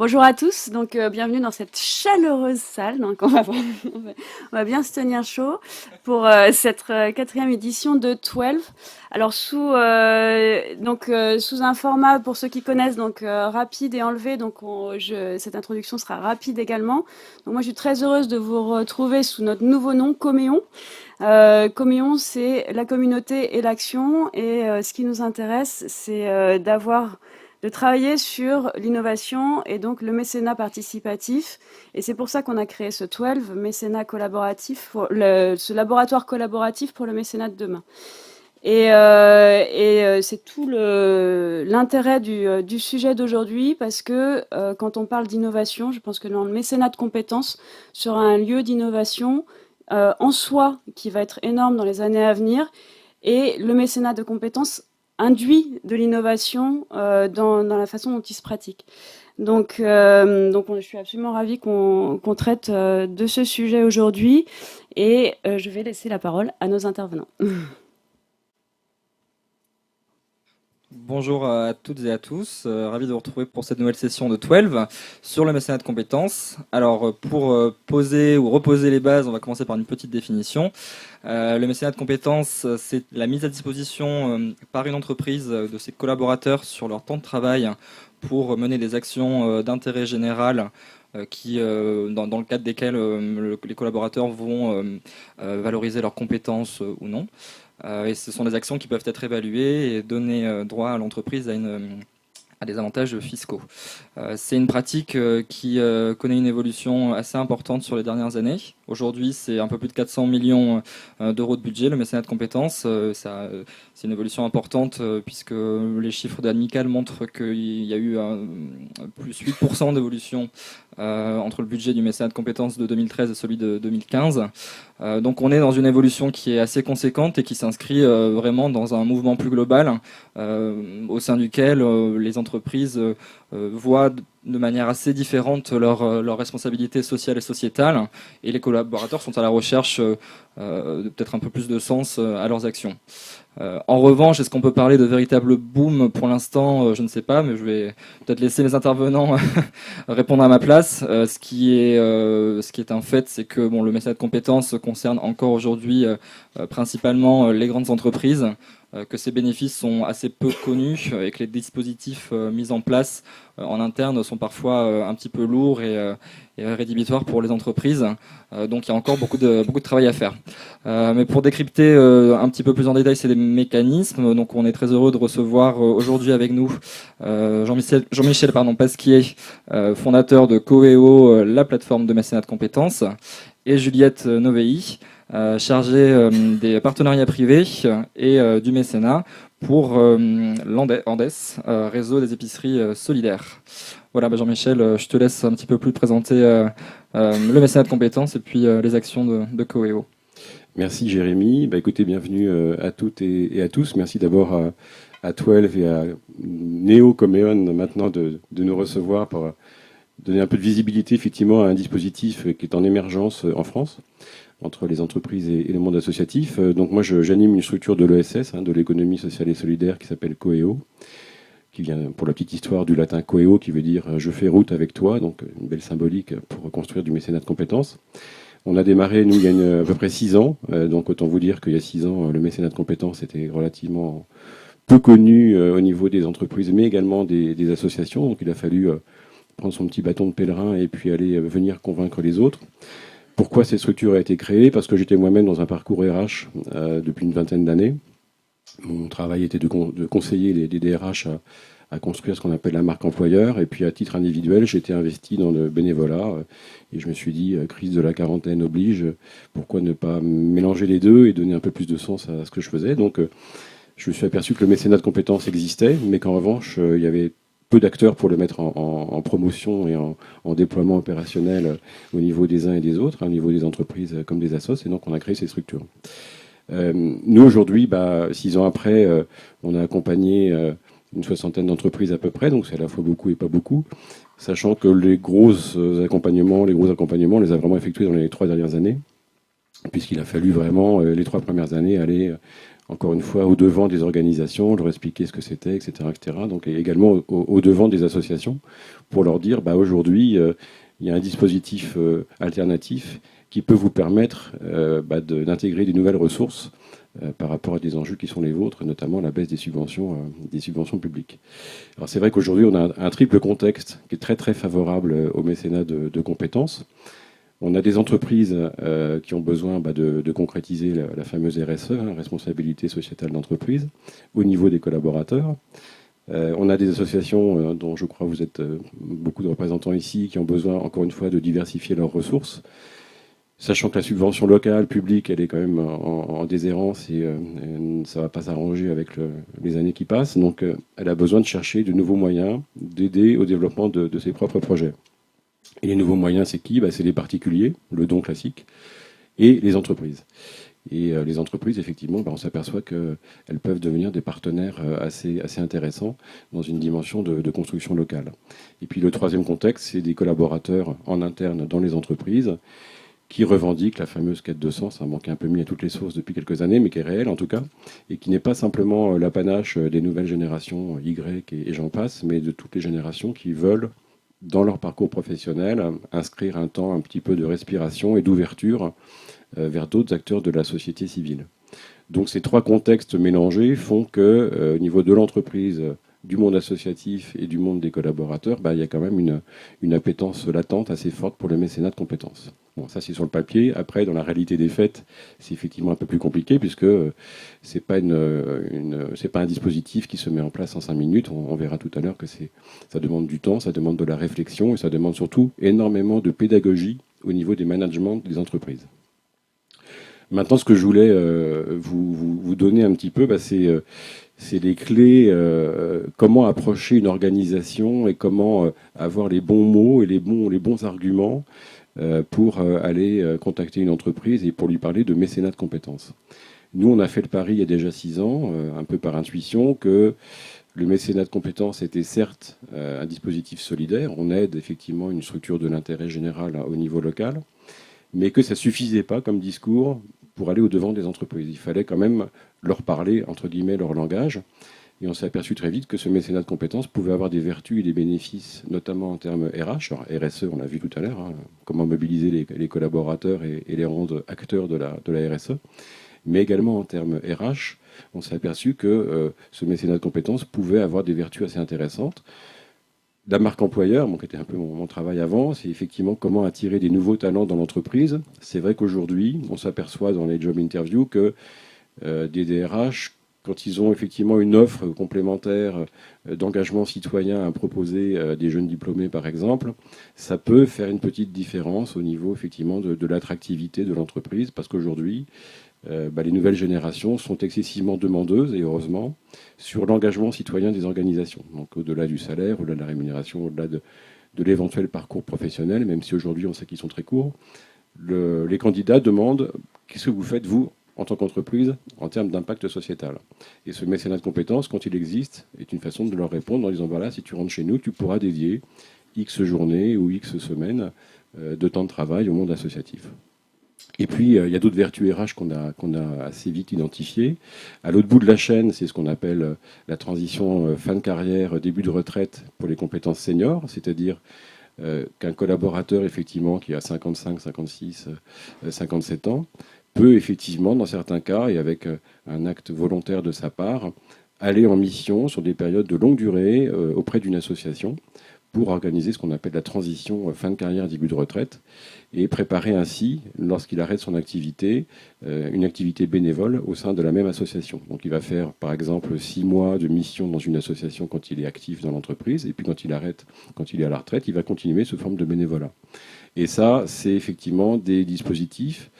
Bonjour à tous, donc bienvenue dans cette chaleureuse salle. Donc on va bien se tenir chaud pour cette quatrième édition de 12. Alors sous un format pour ceux qui connaissent donc rapide et enlevé. Donc cette introduction sera rapide également. Donc moi je suis très heureuse de vous retrouver sous notre nouveau nom Coméon. Coméon, c'est la communauté et l'action, et ce qui nous intéresse, c'est de travailler sur l'innovation et donc le mécénat participatif. Et c'est pour ça qu'on a créé ce 12, mécénat collaboratif, ce laboratoire collaboratif pour le mécénat de demain. C'est tout l'intérêt du sujet d'aujourd'hui, parce que quand on parle d'innovation, je pense que le mécénat de compétences sera un lieu d'innovation en soi qui va être énorme dans les années à venir, et le mécénat de compétences induit de l'innovation dans la façon dont il se pratique. Donc je suis absolument ravie qu'on traite de ce sujet aujourd'hui, et je vais laisser la parole à nos intervenants. Bonjour à toutes et à tous, ravi de vous retrouver pour cette nouvelle session de 12 sur le mécénat de compétences. Alors pour poser ou reposer les bases, on va commencer par une petite définition. Le mécénat de compétences, c'est la mise à disposition par une entreprise de ses collaborateurs sur leur temps de travail pour mener des actions d'intérêt général dans le cadre desquelles les collaborateurs vont valoriser leurs compétences ou non. Et ce sont des actions qui peuvent être évaluées et donner droit à l'entreprise à des avantages fiscaux. C'est une pratique qui connaît une évolution assez importante sur les dernières années. Aujourd'hui, c'est un peu plus de 400 millions d'euros de budget, le mécénat de compétences. C'est une évolution importante puisque les chiffres d'Amical montrent qu'il y a eu plus 8% d'évolution entre le budget du mécénat de compétences de 2013 et celui de 2015. Donc on est dans une évolution qui est assez conséquente et qui s'inscrit vraiment dans un mouvement plus global au sein duquel les entreprises voient de manière assez différente leurs responsabilités sociales et sociétales, et les collaborateurs sont à la recherche de peut-être un peu plus de sens à leurs actions. En revanche, est-ce qu'on peut parler de véritable boom pour l'instant? Je ne sais pas, mais je vais peut-être laisser mes intervenants répondre à ma place. Ce qui est un fait, c'est que le mécénat de compétences concerne encore aujourd'hui principalement les grandes entreprises, que ces bénéfices sont assez peu connus et que les dispositifs mis en place en interne sont parfois un petit peu lourds et rédhibitoires pour les entreprises. Donc il y a encore beaucoup de travail à faire. Mais pour décrypter un petit peu plus en détail ces mécanismes, donc on est très heureux de recevoir aujourd'hui avec nous Jean-Michel Pasquier, fondateur de Coeo, la plateforme de mécénat de compétences, et Juliette Novei, chargée des partenariats privés et du mécénat pour l'Andes, réseau des épiceries solidaires. Voilà, Jean-Michel, je te laisse un petit peu plus présenter le mécénat de compétences et puis les actions de Coeo. Merci Jérémy. Écoutez, bienvenue à toutes et à tous. Merci d'abord à 12 et à Néo Coméon maintenant de nous recevoir pour donner un peu de visibilité effectivement à un dispositif qui est en émergence en France entre les entreprises et le monde associatif. Donc moi j'anime une structure de l'ESS, de l'économie sociale et solidaire, qui s'appelle Coeo, qui vient, pour la petite histoire, du latin coeo, qui veut dire je fais route avec toi, donc une belle symbolique pour construire du mécénat de compétences. On a démarré, nous, il y a à peu près 6 ans, donc autant vous dire qu'il y a 6 ans, le mécénat de compétences était relativement peu connu au niveau des entreprises, mais également des associations, donc il a fallu prendre son petit bâton de pèlerin et puis aller venir convaincre les autres. Pourquoi cette structure a été créée? Parce que j'étais moi-même dans un parcours RH depuis une vingtaine d'années. Mon travail était de conseiller les DRH à construire ce qu'on appelle la marque employeur. Et puis à titre individuel, j'étais investi dans le bénévolat. Et je me suis dit, crise de la quarantaine oblige, pourquoi ne pas mélanger les deux et donner un peu plus de sens à ce que je faisais. Donc je me suis aperçu que le mécénat de compétences existait, mais qu'en revanche, il y avait peu d'acteurs pour le mettre en promotion et en déploiement opérationnel au niveau des uns et des autres, au niveau des entreprises comme des assos, et donc on a créé ces structures. Nous, aujourd'hui, 6 ans après, on a accompagné une 60aine d'entreprises à peu près, donc c'est à la fois beaucoup et pas beaucoup, sachant que les gros accompagnements, on les a vraiment effectués dans les 3 dernières années, puisqu'il a fallu vraiment, les 3 premières années, aller encore une fois, au devant des organisations, leur expliquer ce que c'était, etc., etc. Donc, et également au devant des associations pour leur dire, aujourd'hui, il y a un dispositif alternatif qui peut vous permettre d'intégrer des nouvelles ressources par rapport à des enjeux qui sont les vôtres, notamment la baisse des subventions publiques. Alors c'est vrai qu'aujourd'hui, on a un triple contexte qui est très très favorable au mécénat de compétences. On a des entreprises qui ont besoin de concrétiser la fameuse RSE, responsabilité sociétale d'entreprise, au niveau des collaborateurs. On a des associations dont je crois vous êtes beaucoup de représentants ici qui ont besoin, encore une fois, de diversifier leurs ressources, sachant que la subvention locale, publique, elle est quand même en déshérence et ça ne va pas s'arranger avec les années qui passent. Donc elle a besoin de chercher de nouveaux moyens, d'aider au développement de ses propres projets. Et les nouveaux moyens, c'est qui ? C'est les particuliers, le don classique, et les entreprises. Et les entreprises, effectivement, on s'aperçoit qu'elles peuvent devenir des partenaires assez intéressants dans une dimension de construction locale. Et puis le troisième contexte, c'est des collaborateurs en interne dans les entreprises qui revendiquent la fameuse quête de sens, ça manque un peu mis à toutes les sources depuis quelques années, mais qui est réelle en tout cas, et qui n'est pas simplement l'apanage des nouvelles générations Y et j'en passe, mais de toutes les générations qui veulent dans leur parcours professionnel, inscrire un temps un petit peu de respiration et d'ouverture vers d'autres acteurs de la société civile. Donc ces trois contextes mélangés font que, au niveau de l'entreprise, du monde associatif et du monde des collaborateurs, il y a quand même une appétence latente assez forte pour le mécénat de compétences. Bon, ça c'est sur le papier. Après, dans la réalité des faits, c'est effectivement un peu plus compliqué puisque c'est pas c'est pas un dispositif qui se met en place en 5 minutes. On verra tout à l'heure que ça demande du temps, ça demande de la réflexion et ça demande surtout énormément de pédagogie au niveau des managements des entreprises. Maintenant, ce que je voulais vous donner un petit peu, c'est les clés, comment approcher une organisation et comment avoir les bons mots et les bons arguments pour aller contacter une entreprise et pour lui parler de mécénat de compétences. Nous, on a fait le pari il y a déjà 6 ans, un peu par intuition, que le mécénat de compétences était certes un dispositif solidaire. On aide effectivement une structure de l'intérêt général au niveau local, mais que ça ne suffisait pas comme discours pour aller au-devant des entreprises. Il fallait quand même leur parler, entre guillemets, leur langage. Et on s'est aperçu très vite que ce mécénat de compétences pouvait avoir des vertus et des bénéfices, notamment en termes RH. Alors, RSE, on l'a vu tout à l'heure, comment mobiliser les collaborateurs et les rendre acteurs de la RSE. Mais également en termes RH, on s'est aperçu que ce mécénat de compétences pouvait avoir des vertus assez intéressantes. La marque employeur, qui était un peu mon travail avant, c'est effectivement comment attirer des nouveaux talents dans l'entreprise. C'est vrai qu'aujourd'hui, on s'aperçoit dans les job interviews que des DRH, quand ils ont effectivement une offre complémentaire d'engagement citoyen à proposer des jeunes diplômés, par exemple, ça peut faire une petite différence au niveau effectivement de l'attractivité de l'entreprise, parce qu'aujourd'hui, les nouvelles générations sont excessivement demandeuses, et heureusement, sur l'engagement citoyen des organisations. Donc au-delà du salaire, au-delà de la rémunération, au-delà de l'éventuel parcours professionnel, même si aujourd'hui on sait qu'ils sont très courts, les candidats demandent qu'est-ce que vous faites, vous, en tant qu'entreprise, en termes d'impact sociétal. Et ce mécénat de compétences, quand il existe, est une façon de leur répondre en disant, voilà, si tu rentres chez nous, tu pourras dédier X journées ou X semaines de temps de travail au monde associatif. Et puis, il y a d'autres vertus RH qu'on a assez vite identifiées. À l'autre bout de la chaîne, c'est ce qu'on appelle la transition fin de carrière, début de retraite pour les compétences seniors, c'est-à-dire qu'un collaborateur, effectivement, qui a 55, 56, 57 ans, peut effectivement, dans certains cas, et avec un acte volontaire de sa part, aller en mission sur des périodes de longue durée auprès d'une association pour organiser ce qu'on appelle la transition fin de carrière, début de retraite, et préparer ainsi, lorsqu'il arrête son activité, une activité bénévole au sein de la même association. Donc il va faire, par exemple, 6 mois de mission dans une association quand il est actif dans l'entreprise, et puis quand il arrête, quand il est à la retraite, il va continuer sous forme de bénévolat. Et ça, c'est effectivement des dispositifs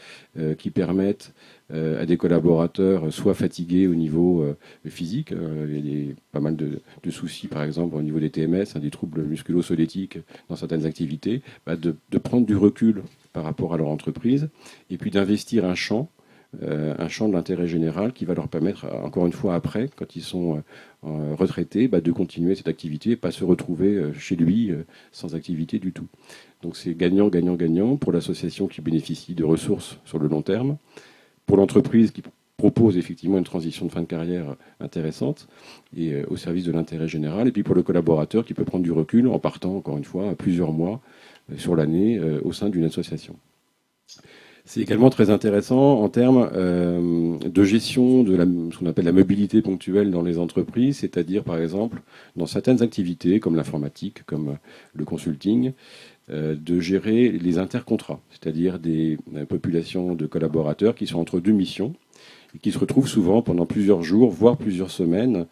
qui permettent à des collaborateurs soit fatigués au niveau physique, il y a pas mal de soucis par exemple au niveau des TMS, des troubles musculo-squelettiques dans certaines activités, de prendre du recul par rapport à leur entreprise et puis d'investir un champ de l'intérêt général qui va leur permettre, encore une fois après, quand ils sont retraités, de continuer cette activité et pas se retrouver chez lui sans activité du tout. Donc c'est gagnant, gagnant, gagnant pour l'association qui bénéficie de ressources sur le long terme, pour l'entreprise qui propose effectivement une transition de fin de carrière intéressante et au service de l'intérêt général. Et puis pour le collaborateur qui peut prendre du recul en partant, encore une fois, à plusieurs mois sur l'année au sein d'une association. C'est également très intéressant en termes de gestion de ce qu'on appelle la mobilité ponctuelle dans les entreprises, c'est-à-dire par exemple dans certaines activités comme l'informatique, comme le consulting, de gérer les intercontrats, c'est-à-dire des populations de collaborateurs qui sont entre deux missions et qui se retrouvent souvent pendant plusieurs jours, voire plusieurs semaines,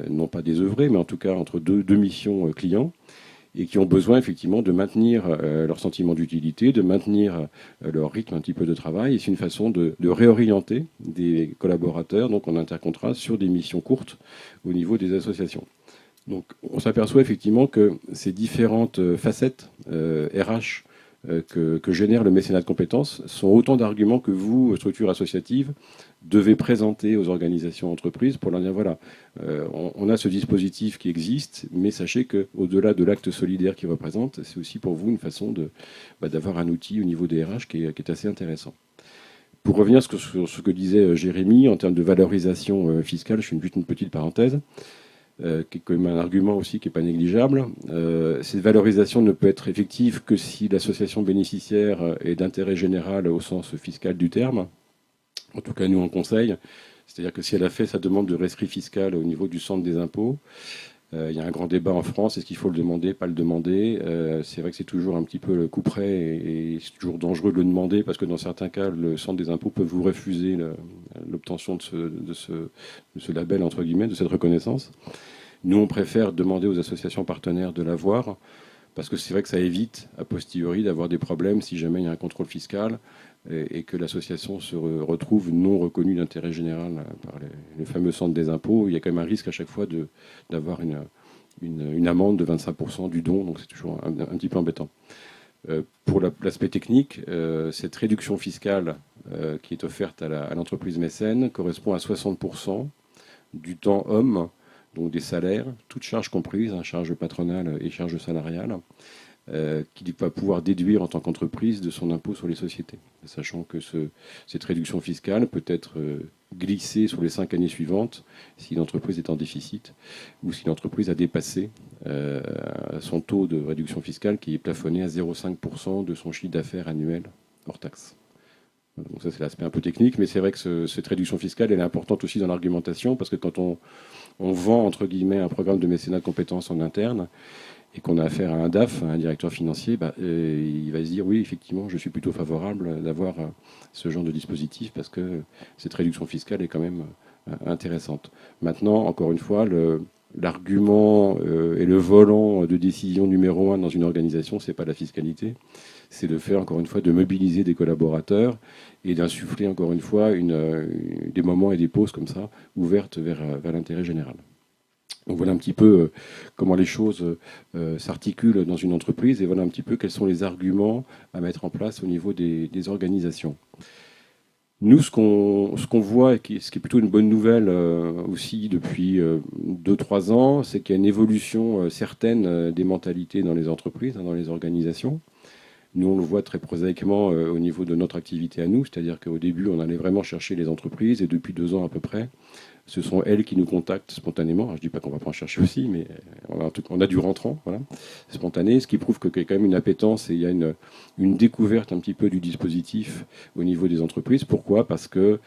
non pas désœuvrés, mais en tout cas entre deux missions clients, et qui ont besoin effectivement de maintenir leur sentiment d'utilité, de maintenir leur rythme un petit peu de travail. Et c'est une façon de réorienter des collaborateurs donc en intercontrat sur des missions courtes au niveau des associations. Donc on s'aperçoit effectivement que ces différentes facettes RH que génère le mécénat de compétences sont autant d'arguments que vous, structures associatives, devez présenter aux organisations entreprises pour leur dire voilà, on a ce dispositif qui existe, mais sachez qu'au-delà de l'acte solidaire qu'il représente, c'est aussi pour vous une façon d'avoir un outil au niveau des RH qui est assez intéressant. Pour revenir sur ce que disait Jérémy en termes de valorisation fiscale, je fais une petite parenthèse, qui est quand même un argument aussi qui n'est pas négligeable. Cette valorisation ne peut être effective que si l'association bénéficiaire est d'intérêt général au sens fiscal du terme. En tout cas, nous, on conseille. C'est-à-dire que si elle a fait sa demande de rescrit fiscal au niveau du centre des impôts, il y a un grand débat en France. Est-ce qu'il faut le demander, pas le demander? C'est vrai que c'est toujours un petit peu le coup près et c'est toujours dangereux de le demander parce que dans certains cas, le centre des impôts peut vous refuser l'obtention de ce label, entre guillemets, de cette reconnaissance. Nous, on préfère demander aux associations partenaires de l'avoir parce que c'est vrai que ça évite, a posteriori, d'avoir des problèmes si jamais il y a un contrôle fiscal et que l'association se retrouve non reconnue d'intérêt général par les fameux centres des impôts. Il y a quand même un risque à chaque fois d'avoir une amende de 25% du don, donc c'est toujours un petit peu embêtant. Pour l'aspect technique, cette réduction fiscale qui est offerte à l'entreprise mécène correspond à 60% du temps homme, donc des salaires, toutes charges comprises, charges patronales et charges salariales, qu'il va pouvoir déduire en tant qu'entreprise de son impôt sur les sociétés, sachant que cette réduction fiscale peut être glissée sur les 5 années suivantes si l'entreprise est en déficit ou si l'entreprise a dépassé son taux de réduction fiscale qui est plafonné à 0,5% de son chiffre d'affaires annuel hors taxe. Donc ça, c'est l'aspect un peu technique, mais c'est vrai que cette réduction fiscale, elle est importante aussi dans l'argumentation, parce que quand on vend, entre guillemets, un programme de mécénat de compétences en interne, et qu'on a affaire à un DAF, un directeur financier, il va se dire oui, effectivement, je suis plutôt favorable d'avoir ce genre de dispositif parce que cette réduction fiscale est quand même intéressante. Maintenant, encore une fois, l'argument et le volant de décision numéro 1 dans une organisation, c'est pas la fiscalité, c'est de faire, encore une fois, de mobiliser des collaborateurs et d'insuffler, encore une fois, des moments et des pauses comme ça, ouvertes vers l'intérêt général. Donc voilà un petit peu comment les choses s'articulent dans une entreprise et voilà un petit peu quels sont les arguments à mettre en place au niveau des organisations. Nous, ce qu'on voit, et ce qui est plutôt une bonne nouvelle aussi depuis 2-3 ans, c'est qu'il y a une évolution certaine des mentalités dans les entreprises, dans les organisations. Nous, on le voit très prosaïquement au niveau de notre activité à nous, c'est-à-dire qu'au début, on allait vraiment chercher les entreprises et depuis 2 ans à peu près, ce sont elles qui nous contactent spontanément. Alors, je ne dis pas qu'on va pas en chercher aussi, mais on a du rentrant, voilà, spontané, ce qui prouve qu'il y a quand même une appétence et il y a une découverte un petit peu du dispositif au niveau des entreprises. Pourquoi ? Parce que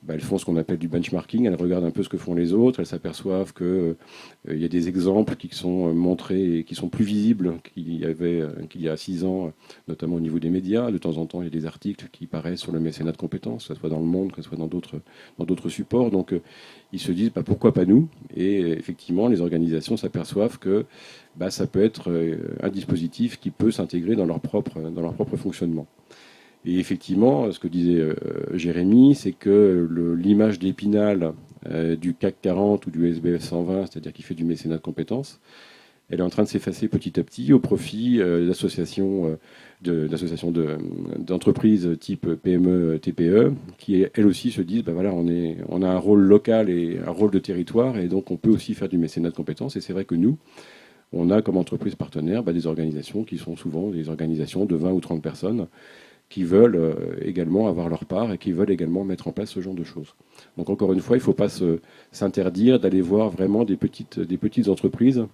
elles font ce qu'on appelle du benchmarking, elles regardent un peu ce que font les autres, elles s'aperçoivent qu'il y a des exemples qui sont montrés et qui sont plus visibles qu'il y a 6 ans, notamment au niveau des médias. De temps en temps, il y a des articles qui paraissent sur le mécénat de compétences, que ce soit dans Le Monde, que ce soit dans d'autres supports. Donc ils se disent pourquoi pas nous ? Et effectivement, les organisations s'aperçoivent que ça peut être un dispositif qui peut s'intégrer dans leur propre fonctionnement. Et effectivement, ce que disait Jérémy, c'est que l'image d'Épinal du CAC 40 ou du SBF 120, c'est-à-dire qui fait du mécénat de compétences, elle est en train de s'effacer petit à petit au profit d'associations d'entreprises type PME, TPE, qui elles aussi se disent, on a un rôle local et un rôle de territoire, et donc on peut aussi faire du mécénat de compétences. Et c'est vrai que nous, on a comme entreprise partenaire des organisations qui sont souvent des organisations de 20 ou 30 personnes, qui veulent également avoir leur part et qui veulent également mettre en place ce genre de choses. Donc encore une fois, il ne faut pas s'interdire d'aller voir vraiment des petites entreprises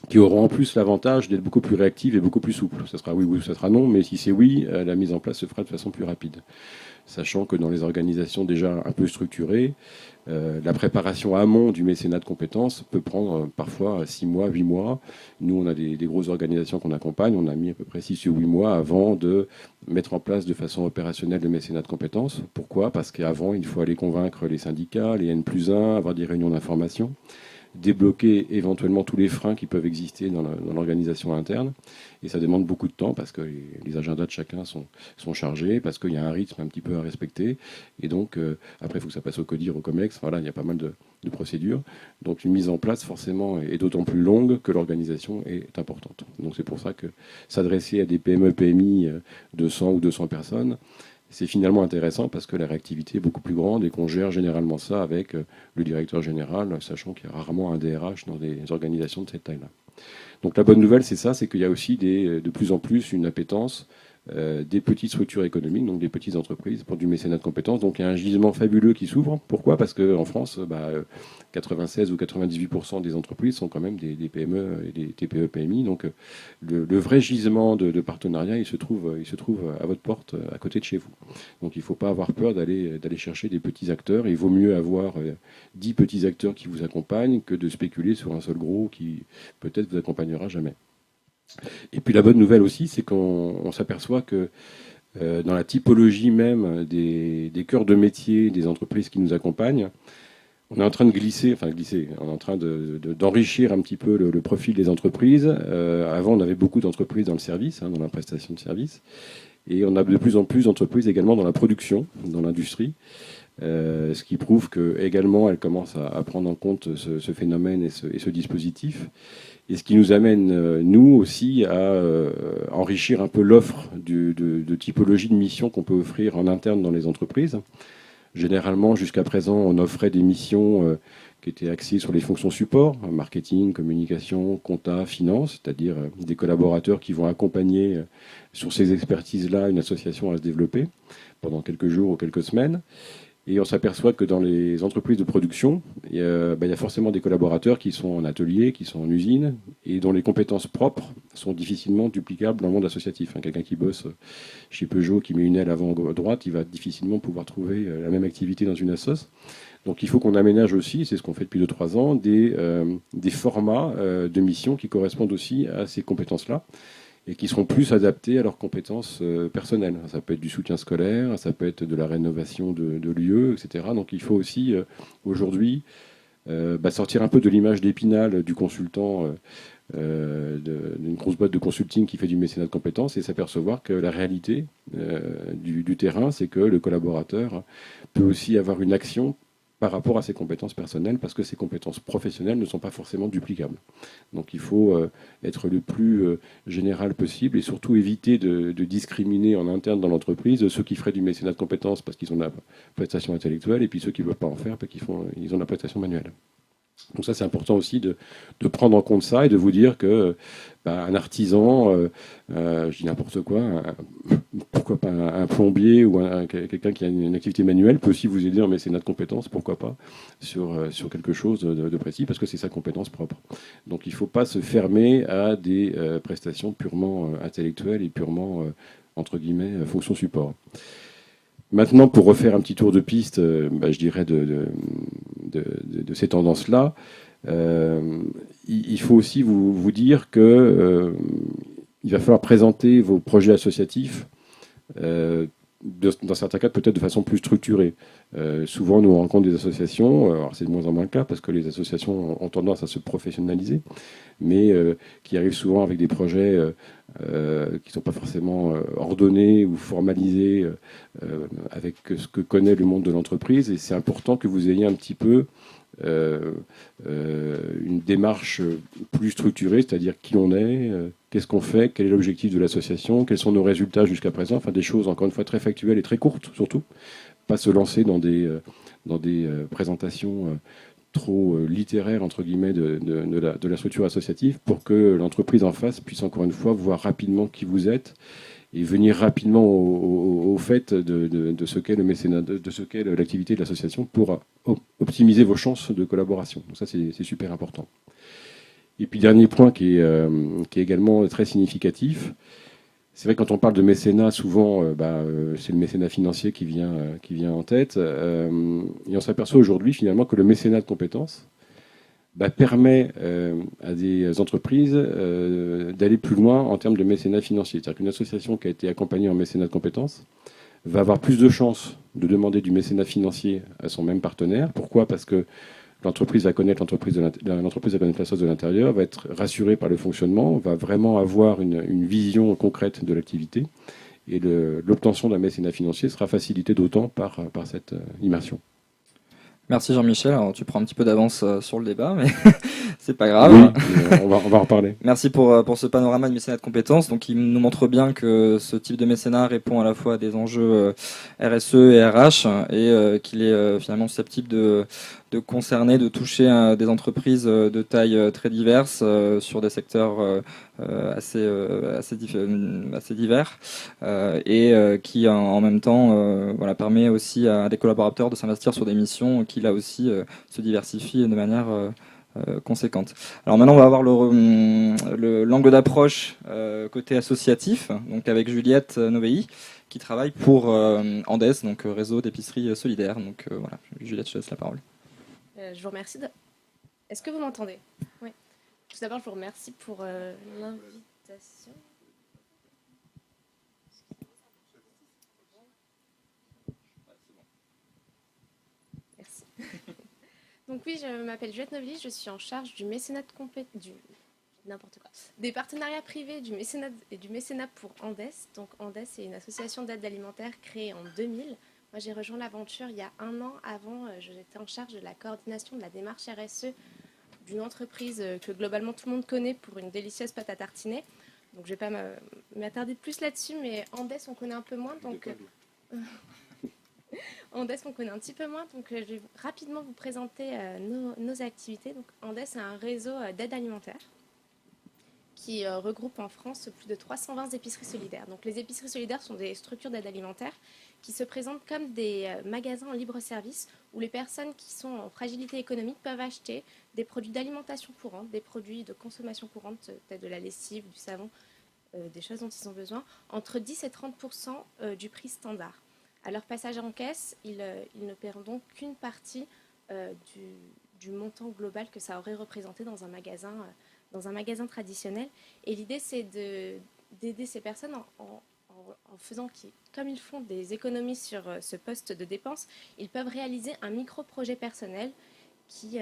qui auront en plus l'avantage d'être beaucoup plus réactives et beaucoup plus souples. Ça sera oui ou ça sera non, mais si c'est oui, la mise en place se fera de façon plus rapide. Sachant que dans les organisations déjà un peu structurées, la préparation amont du mécénat de compétences peut prendre parfois 6 mois, 8 mois. Nous, on a des grosses organisations qu'on accompagne, on a mis à peu près 6 ou 8 mois avant de mettre en place de façon opérationnelle le mécénat de compétences. Pourquoi ? Parce qu'avant, il faut aller convaincre les syndicats, les N+1, avoir des réunions d'information, débloquer éventuellement tous les freins qui peuvent exister dans l'organisation interne. Et ça demande beaucoup de temps parce que les agendas de chacun sont chargés, parce qu'il y a un rythme un petit peu à respecter. Et donc, après, il faut que ça passe au CODIR, au COMEX. Voilà, il y a pas mal de procédures. Donc, une mise en place, forcément, est d'autant plus longue que l'organisation est importante. Donc, c'est pour ça que s'adresser à des PME, PMI de 100 ou 200 personnes, c'est finalement intéressant parce que la réactivité est beaucoup plus grande et qu'on gère généralement ça avec le directeur général, sachant qu'il y a rarement un DRH dans des organisations de cette taille-là. Donc la bonne nouvelle, c'est ça, c'est qu'il y a aussi de plus en plus une appétence des petites structures économiques, donc des petites entreprises, pour du mécénat de compétences. Donc il y a un gisement fabuleux qui s'ouvre. Pourquoi ? Parce qu'en France, 96 ou 98% des entreprises sont quand même des PME et des TPE PMI. Donc le vrai gisement de partenariat, il se trouve à votre porte, à côté de chez vous. Donc il ne faut pas avoir peur d'aller chercher des petits acteurs. Il vaut mieux avoir 10 petits acteurs qui vous accompagnent que de spéculer sur un seul gros qui peut-être vous accompagnera jamais. Et puis la bonne nouvelle aussi, c'est qu'on s'aperçoit que dans la typologie même des cœurs de métier des entreprises qui nous accompagnent, on est en train de on est en train d'enrichir un petit peu le profil des entreprises. Avant, on avait beaucoup d'entreprises dans le service, dans la prestation de services, et on a de plus en plus d'entreprises également dans la production, dans l'industrie. Ce qui prouve que également elles commencent à prendre en compte ce phénomène et ce dispositif. Et ce qui nous amène, nous aussi, à enrichir un peu l'offre de typologie de missions qu'on peut offrir en interne dans les entreprises. Généralement, jusqu'à présent, on offrait des missions qui étaient axées sur les fonctions support, marketing, communication, compta, finance, c'est-à-dire des collaborateurs qui vont accompagner sur ces expertises-là une association à se développer pendant quelques jours ou quelques semaines. Et on s'aperçoit que dans les entreprises de production, il y a forcément des collaborateurs qui sont en atelier, qui sont en usine, et dont les compétences propres sont difficilement duplicables dans le monde associatif. Quelqu'un qui bosse chez Peugeot, qui met une aile avant droite, il va difficilement pouvoir trouver la même activité dans une assoce. Donc il faut qu'on aménage aussi, c'est ce qu'on fait depuis 2-3 ans, des formats de missions qui correspondent aussi à ces compétences-là, et qui seront plus adaptés à leurs compétences personnelles. Ça peut être du soutien scolaire, ça peut être de la rénovation de lieux, etc. Donc il faut aussi, aujourd'hui, sortir un peu de l'image d'Épinal du consultant d'une grosse boîte de consulting qui fait du mécénat de compétences et s'apercevoir que la réalité du terrain, c'est que le collaborateur peut aussi avoir une action par rapport à ses compétences personnelles, parce que ses compétences professionnelles ne sont pas forcément duplicables. Donc il faut être le plus général possible et surtout éviter de discriminer en interne dans l'entreprise ceux qui feraient du mécénat de compétences parce qu'ils ont la prestation intellectuelle et puis ceux qui ne veulent pas en faire parce qu'ils ont la prestation manuelle. Donc ça, c'est important aussi de prendre en compte ça et de vous dire que un artisan, je dis n'importe quoi, pourquoi pas un plombier ou quelqu'un qui a une activité manuelle peut aussi vous aider en mécénat de compétences, pourquoi pas, sur quelque chose de précis, parce que c'est sa compétence propre. Donc il ne faut pas se fermer à des prestations purement intellectuelles et purement, entre guillemets, fonction support. Maintenant, pour refaire un petit tour de piste, je dirais de ces tendances-là, il faut aussi vous dire que il va falloir présenter vos projets associatifs, dans certains cas peut-être de façon plus structurée. Souvent, nous on rencontre des associations, alors c'est de moins en moins le cas parce que les associations ont tendance à se professionnaliser, mais qui arrivent souvent avec des projets qui ne sont pas forcément ordonnés ou formalisés avec ce que connaît le monde de l'entreprise. Et c'est important que vous ayez un petit peu une démarche plus structurée, c'est-à-dire qui on est, qu'est-ce qu'on fait, quel est l'objectif de l'association, quels sont nos résultats jusqu'à présent, enfin des choses encore une fois très factuelles et très courtes surtout, pas se lancer dans des présentations trop littéraires entre guillemets de la structure associative pour que l'entreprise en face puisse encore une fois voir rapidement qui vous êtes et venir rapidement au fait de ce qu'est le mécénat, de ce qu'est l'activité de l'association pour optimiser vos chances de collaboration. Donc ça, c'est super important. Et puis, dernier point qui est également très significatif, c'est vrai que quand on parle de mécénat, souvent, c'est le mécénat financier qui vient en tête. Et on s'aperçoit aujourd'hui, finalement, que le mécénat de compétences permet à des entreprises d'aller plus loin en termes de mécénat financier. C'est-à-dire qu'une association qui a été accompagnée en mécénat de compétences va avoir plus de chances de demander du mécénat financier à son même partenaire. Pourquoi ? Parce que l'entreprise va connaître l'entreprise va connaître la sauce de l'intérieur, va être rassurée par le fonctionnement, va vraiment avoir une vision concrète de l'activité. Et l'obtention d'un mécénat financier sera facilitée d'autant par cette immersion. Merci Jean-Michel. Alors, tu prends un petit peu d'avance sur le débat, mais c'est pas grave. Oui, on va en reparler. Merci pour ce panorama de mécénat de compétences. Donc, il nous montre bien que ce type de mécénat répond à la fois à des enjeux RSE et RH et qu'il est finalement susceptible de concerner, de toucher des entreprises de taille très diverses sur des secteurs assez divers et qui en même temps permet aussi à des collaborateurs de s'investir sur des missions qui là aussi se diversifient de manière conséquente. Alors maintenant on va voir l'angle d'approche côté associatif, donc avec Juliette Novei qui travaille pour Andes, donc réseau d'épicerie solidaire. Donc voilà, Juliette, je te laisse la parole. Je vous remercie. Est-ce que vous m'entendez ? Oui. Tout d'abord, je vous remercie pour l'invitation. Merci. Donc oui, je m'appelle Juliette Novely, je suis en charge du mécénat des partenariats privés du mécénat pour Andes. Donc Andes, c'est une association d'aide alimentaire créée en 2000. Moi, j'ai rejoint l'aventure il y a 1 an. Avant, j'étais en charge de la coordination de la démarche RSE d'une entreprise que globalement tout le monde connaît pour une délicieuse pâte à tartiner. Donc, je ne vais pas m'attarder plus là-dessus, mais Andes, on connaît un peu moins. Donc, Andes, on connaît un petit peu moins. Donc, je vais rapidement vous présenter nos activités. Donc, Andes, c'est un réseau d'aide alimentaire qui regroupe en France plus de 320 épiceries solidaires. Donc les épiceries solidaires sont des structures d'aide alimentaire qui se présentent comme des magasins en libre-service où les personnes qui sont en fragilité économique peuvent acheter des produits d'alimentation courante, des produits de consommation courante, peut-être de la lessive, du savon, des choses dont ils ont besoin, entre 10 et 30% du prix standard. À leur passage en caisse, ils ne paieront donc qu'une partie du montant global que ça aurait représenté dans un magasin traditionnel. Et l'idée, c'est d'aider ces personnes en faisant, comme ils font des économies sur ce poste de dépense, ils peuvent réaliser un micro-projet personnel qu'ils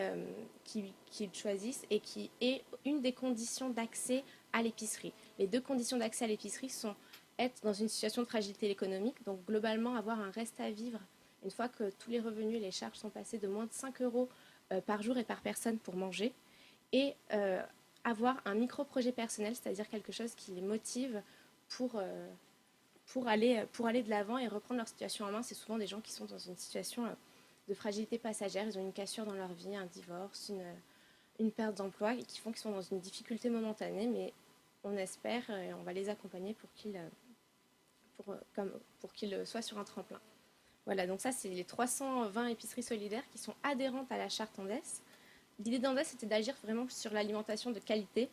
choisissent et qui est une des conditions d'accès à l'épicerie. Les 2 conditions d'accès à l'épicerie sont être dans une situation de fragilité économique, donc globalement avoir un reste à vivre une fois que tous les revenus et les charges sont passés de moins de 5 € par jour et par personne pour manger, et avoir un micro-projet personnel, c'est-à-dire quelque chose qui les motive pour aller de l'avant et reprendre leur situation en main. C'est souvent des gens qui sont dans une situation de fragilité passagère, ils ont une cassure dans leur vie, un divorce, une perte d'emploi, et qui font qu'ils sont dans une difficulté momentanée, mais on espère et on va les accompagner pour qu'ils soient sur un tremplin. Voilà, donc ça c'est les 320 épiceries solidaires qui sont adhérentes à la charte Andes. L'idée d'Andes, c'était d'agir vraiment sur l'alimentation de qualité.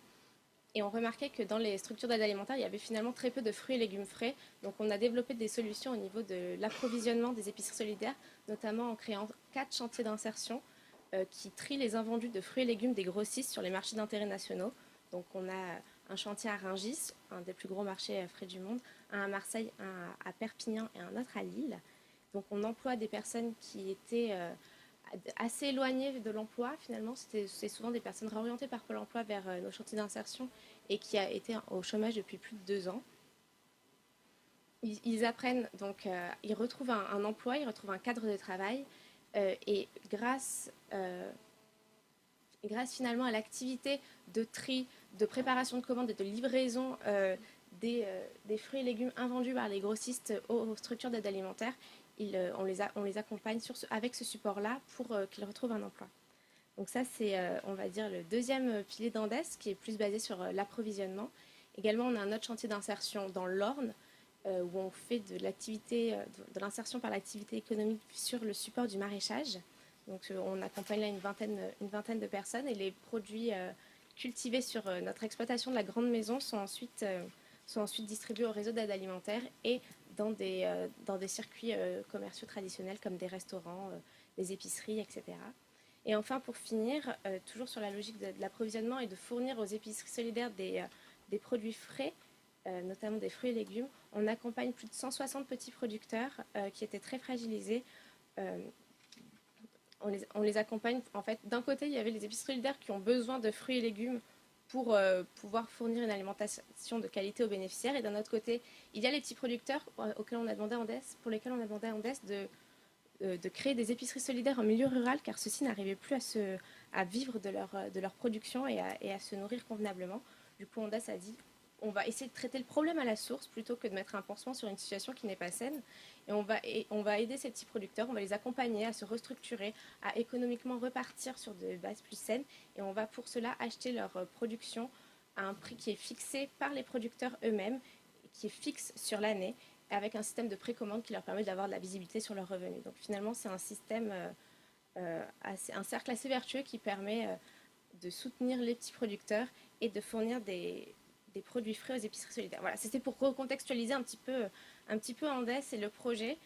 Et on remarquait que dans les structures d'aide alimentaire, il y avait finalement très peu de fruits et légumes frais. Donc on a développé des solutions au niveau de l'approvisionnement des épiceries solidaires, notamment en créant 4 chantiers d'insertion qui trient les invendus de fruits et légumes des grossistes sur les marchés d'intérêt nationaux. Donc on a un chantier à Rungis, un des plus gros marchés frais du monde, un à Marseille, un à Perpignan et un autre à Lille. Donc on emploie des personnes qui étaient assez éloignées de l'emploi. Finalement, c'est souvent des personnes réorientées par Pôle emploi vers nos chantiers d'insertion et qui a été au chômage depuis plus de 2 ans. Ils apprennent, donc ils retrouvent un emploi, ils retrouvent un cadre de travail et grâce finalement à l'activité de tri, de préparation de commandes et de livraison des fruits et légumes invendus par les grossistes aux structures d'aide alimentaire, on les accompagne avec ce support-là pour qu'ils retrouvent un emploi. Donc ça, c'est, on va dire, le deuxième pilier d'Andes, qui est plus basé sur l'approvisionnement. Également, on a un autre chantier d'insertion dans l'Orne, où on fait de l'activité, de l'insertion par l'activité économique sur le support du maraîchage. Donc on accompagne là une vingtaine de personnes et les produits cultivés sur notre exploitation de la grande maison sont ensuite distribués au réseau d'aide alimentaire et dans des circuits commerciaux traditionnels comme des restaurants, des épiceries, etc. Et enfin, pour finir, toujours sur la logique de l'approvisionnement et de fournir aux épiceries solidaires des produits frais, notamment des fruits et légumes, on accompagne plus de 160 petits producteurs qui étaient très fragilisés. On les accompagne. En fait, d'un côté, il y avait les épiceries solidaires qui ont besoin de fruits et légumes pour pouvoir fournir une alimentation de qualité aux bénéficiaires. Et d'un autre côté, il y a les petits producteurs auxquels on a demandé à Andes, pour lesquels on a demandé à Andes de créer des épiceries solidaires en milieu rural, car ceux-ci n'arrivaient plus à vivre de leur production et à se nourrir convenablement. Du coup, Andes a dit on va essayer de traiter le problème à la source plutôt que de mettre un pansement sur une situation qui n'est pas saine. Et on va aider ces petits producteurs, on va les accompagner à se restructurer, à économiquement repartir sur des bases plus saines. Et on va pour cela acheter leur production à un prix qui est fixé par les producteurs eux-mêmes, qui est fixe sur l'année, avec un système de précommande qui leur permet d'avoir de la visibilité sur leurs revenus. Donc finalement, c'est un système, un cercle assez vertueux qui permet de soutenir les petits producteurs et de fournir des produits frais aux épiceries solidaires. Voilà, c'était pour recontextualiser un petit peu Andes et le projet,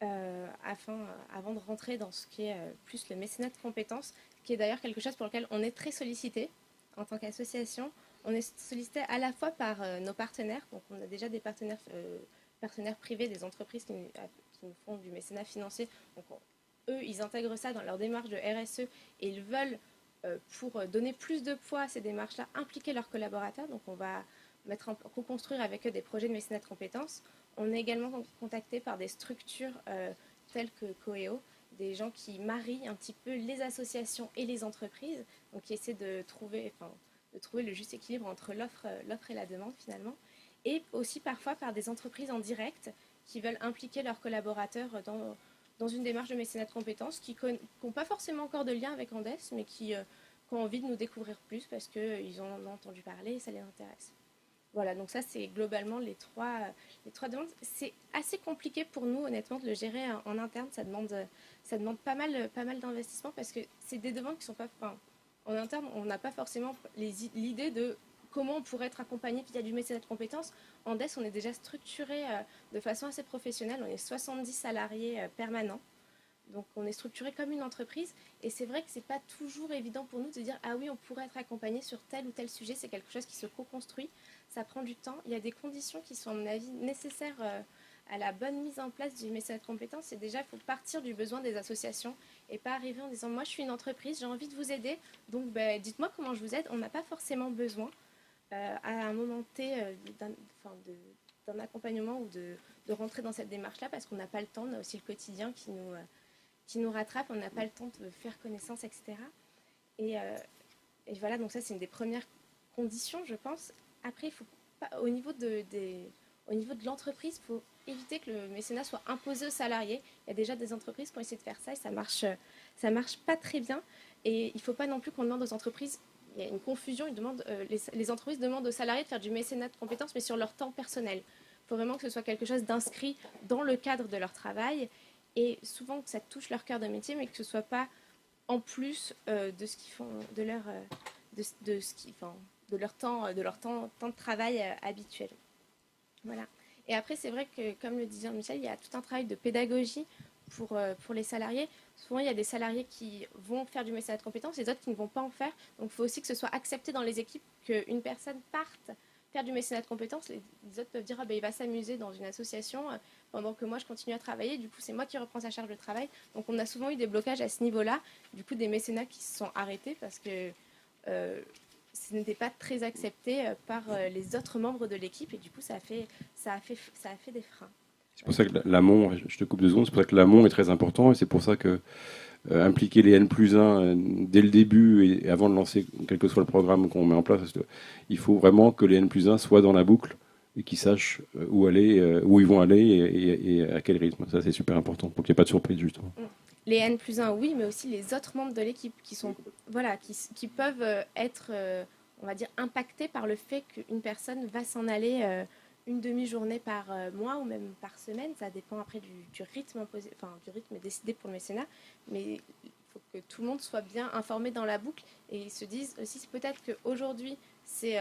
avant de rentrer dans ce qui est plus le mécénat de compétences, qui est d'ailleurs quelque chose pour lequel on est très sollicité en tant qu'association. On est sollicité à la fois par nos partenaires, donc on a déjà des partenaires privés, des entreprises qui nous font du mécénat financier. Donc eux, ils intègrent ça dans leur démarche de RSE et ils veulent, pour donner plus de poids à ces démarches-là, impliquer leurs collaborateurs. Donc on va co-construire avec eux des projets de mécénat de compétences. On est également contacté par des structures telles que Coeo, des gens qui marient un petit peu les associations et les entreprises, donc qui essaient de trouver le juste équilibre entre l'offre et la demande finalement. Et aussi parfois par des entreprises en direct qui veulent impliquer leurs collaborateurs dans une démarche de mécénat de compétences, qui n'ont pas forcément encore de lien avec Andes, mais qui ont envie de nous découvrir plus parce qu'ils en ont entendu parler et ça les intéresse. Voilà, donc ça c'est globalement les trois demandes. C'est assez compliqué pour nous honnêtement de le gérer en interne, ça demande pas mal d'investissement parce que c'est des demandes qui sont pas... en interne, on n'a pas forcément l'idée de comment on pourrait être accompagné via du mécénat de compétences. Andes, on est déjà structuré de façon assez professionnelle. On est 70 salariés permanents. Donc on est structuré comme une entreprise. Et c'est vrai que ce n'est pas toujours évident pour nous de dire « Ah oui, on pourrait être accompagné sur tel ou tel sujet ». C'est quelque chose qui se co-construit. Ça prend du temps. Il y a des conditions qui sont, à mon avis, nécessaires à la bonne mise en place du mécénat de compétences. C'est déjà, il faut partir du besoin des associations et pas arriver en disant « Moi, je suis une entreprise, j'ai envie de vous aider. Donc, dites-moi comment je vous aide ». On n'a pas forcément besoin. À un moment T d'un accompagnement ou de rentrer dans cette démarche-là parce qu'on n'a pas le temps, on a aussi le quotidien qui nous rattrape, on n'a pas le temps de faire connaissance, etc. Et voilà, donc ça c'est une des premières conditions, je pense. Après, il faut pas, au niveau de l'entreprise, il faut éviter que le mécénat soit imposé aux salariés. Il y a déjà des entreprises qui ont essayé de faire ça et ça marche pas très bien. Et il ne faut pas non plus qu'on demande aux entreprises. Il y a une confusion, les entreprises demandent aux salariés de faire du mécénat de compétences, mais sur leur temps personnel. Il faut vraiment que ce soit quelque chose d'inscrit dans le cadre de leur travail, et souvent que ça touche leur cœur de métier, mais que ce ne soit pas en plus de ce qu'ils font, de leur temps de travail habituel. Voilà. Et après, c'est vrai que, comme le disait Michel, il y a tout un travail de pédagogie pour les salariés. Souvent, il y a des salariés qui vont faire du mécénat de compétences et d'autres qui ne vont pas en faire. Donc, il faut aussi que ce soit accepté dans les équipes qu'une personne parte faire du mécénat de compétences. Les autres peuvent dire il va s'amuser dans une association pendant que moi, je continue à travailler. Du coup, c'est moi qui reprends sa charge de travail. Donc, on a souvent eu des blocages à ce niveau-là. Du coup, des mécénats qui se sont arrêtés parce que ce n'était pas très accepté par les autres membres de l'équipe. Et du coup, ça a fait des freins. C'est pour ça que l'amont, je te coupe 2 secondes, c'est pour ça que l'amont est très important et c'est pour ça que impliquer les N+1 dès le début et avant de lancer quel que soit le programme qu'on met en place, il faut vraiment que les N+1 soient dans la boucle et qu'ils sachent où ils vont aller et à quel rythme. Ça, c'est super important pour qu'il n'y ait pas de surprise, justement. Les N+1, oui, mais aussi les autres membres de l'équipe qui peuvent être, on va dire, impactés par le fait qu'une personne va s'en aller une demi-journée par mois ou même par semaine. Ça dépend après du rythme imposé, enfin du rythme décidé pour le mécénat. Mais il faut que tout le monde soit bien informé dans la boucle et ils se disent aussi peut-être qu'aujourd'hui c'est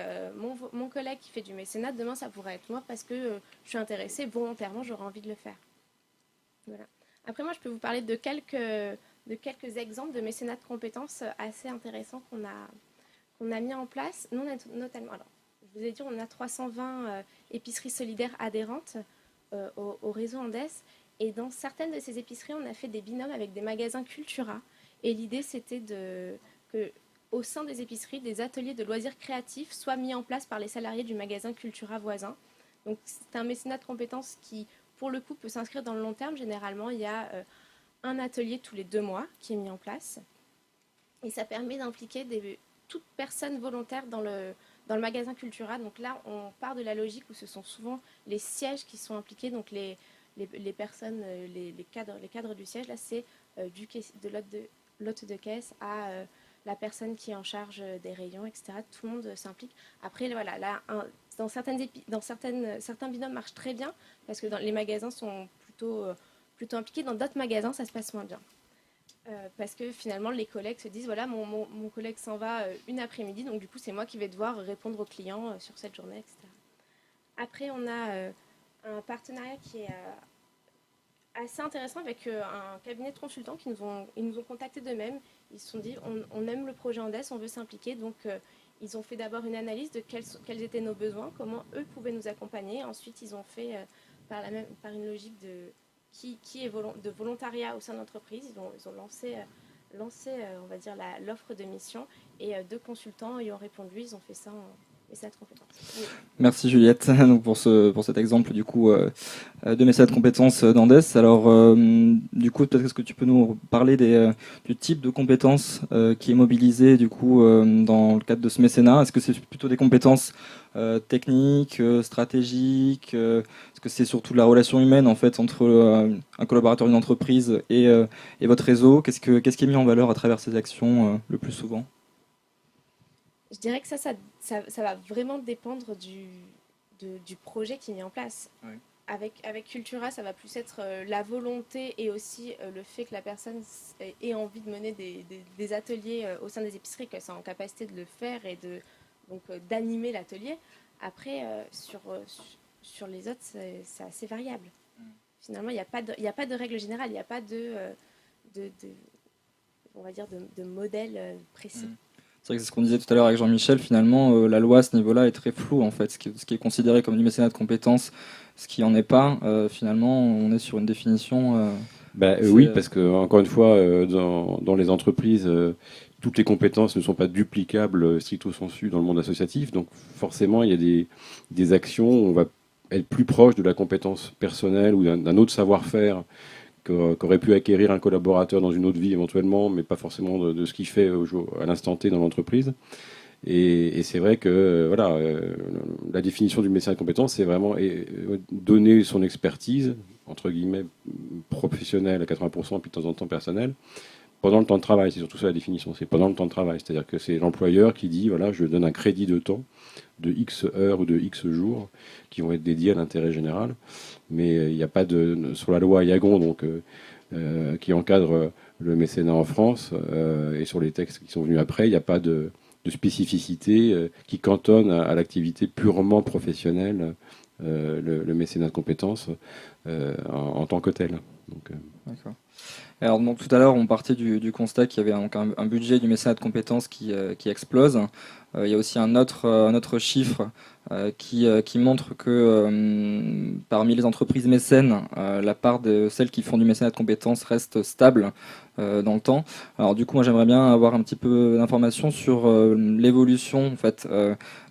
mon collègue qui fait du mécénat, demain ça pourrait être moi parce que je suis intéressée volontairement, j'aurais envie de le faire. Voilà. Après moi je peux vous parler de quelques exemples de mécénat de compétences assez intéressants qu'on a mis en place. Nous, notamment, alors, je vous ai dit, on a 320 épiceries solidaires adhérentes au réseau Andes. Et dans certaines de ces épiceries, on a fait des binômes avec des magasins Cultura. Et l'idée, c'était que, au sein des épiceries, des ateliers de loisirs créatifs soient mis en place par les salariés du magasin Cultura voisin. Donc, c'est un mécénat de compétences qui, pour le coup, peut s'inscrire dans le long terme. Généralement, il y a un atelier tous les 2 mois qui est mis en place. Et ça permet d'impliquer toute personne volontaire dans le magasin Cultura. Donc là, on part de la logique où ce sont souvent les sièges qui sont impliqués, donc les personnes, les cadres du siège. Là, c'est de l'hôte de caisse à la personne qui est en charge des rayons, etc. Tout le monde s'implique. Après, voilà, là, certains binômes marchent très bien parce que les magasins sont plutôt impliqués. Dans d'autres magasins, ça se passe moins bien. Parce que finalement les collègues se disent voilà mon collègue s'en va une après-midi, donc du coup c'est moi qui vais devoir répondre aux clients sur cette journée, etc. Après on a un partenariat qui est assez intéressant avec un cabinet de consultants ils nous ont contactés d'eux-mêmes. Ils se sont dit on aime le projet Andes, on veut s'impliquer, donc ils ont fait d'abord une analyse de quels étaient nos besoins, comment eux pouvaient nous accompagner. Ensuite ils ont fait par une logique qui est de volontariat au sein de l'entreprise. Ils ont lancé on va dire, l'offre de mission et 2 consultants y ont répondu. Ils ont fait ça en mécénat de compétences. Oui. Merci Juliette donc pour cet exemple du coup de mécénat de compétences d'Andes. Alors du coup peut-être est-ce que tu peux nous parler du type de compétences qui est mobilisé du coup dans le cadre de ce mécénat. Est-ce que c'est plutôt des compétences techniques, stratégiques, est-ce que c'est surtout de la relation humaine en fait entre un collaborateur d'une entreprise et votre réseau? Qu'est-ce qui est mis en valeur à travers ces actions le plus souvent? Je dirais que ça va vraiment dépendre du projet qui est mis en place. Oui. Avec Cultura, ça va plus être la volonté et aussi le fait que la personne ait envie de mener des ateliers au sein des épiceries, qu'elle soit en capacité de le faire et d'animer l'atelier. Après, sur les autres, c'est assez variable. Finalement, il n'y a pas de règle générale, il n'y a pas on va dire de modèle précis. C'est vrai que c'est ce qu'on disait tout à l'heure avec Jean-Michel, finalement, la loi à ce niveau-là est très floue, en fait. Ce qui est considéré comme du mécénat de compétences, ce qui n'en est pas, finalement, on est sur une définition... oui, parce que, encore une fois, dans les entreprises, toutes les compétences ne sont pas duplicables stricto sensu dans le monde associatif. Donc, forcément, il y a des actions où on va être plus proche de la compétence personnelle ou d'un autre savoir-faire qu'aurait pu acquérir un collaborateur dans une autre vie éventuellement, mais pas forcément de ce qu'il fait à l'instant T dans l'entreprise. Et c'est vrai que la définition du mécénat de compétences, c'est vraiment donner son expertise, entre guillemets, professionnelle à 80%, puis de temps en temps personnelle, pendant le temps de travail. C'est surtout ça la définition, c'est pendant le temps de travail. C'est-à-dire que c'est l'employeur qui dit, voilà, je donne un crédit de temps de X heures ou de X jours qui vont être dédiés à l'intérêt général. Mais il n'y a pas sur la loi Yagon, donc, qui encadre le mécénat en France, et sur les textes qui sont venus après, il n'y a pas de spécificité qui cantonne à l'activité purement professionnelle, le mécénat de compétences en tant que tel. Donc, D'accord. Alors donc, tout à l'heure, on partait du constat qu'il y avait un budget du mécénat de compétences qui explose. Il y a aussi un autre chiffre qui montre que parmi les entreprises mécènes, la part de celles qui font du mécénat de compétences reste stable dans le temps. Alors du coup, moi j'aimerais bien avoir un petit peu d'informations sur l'évolution en fait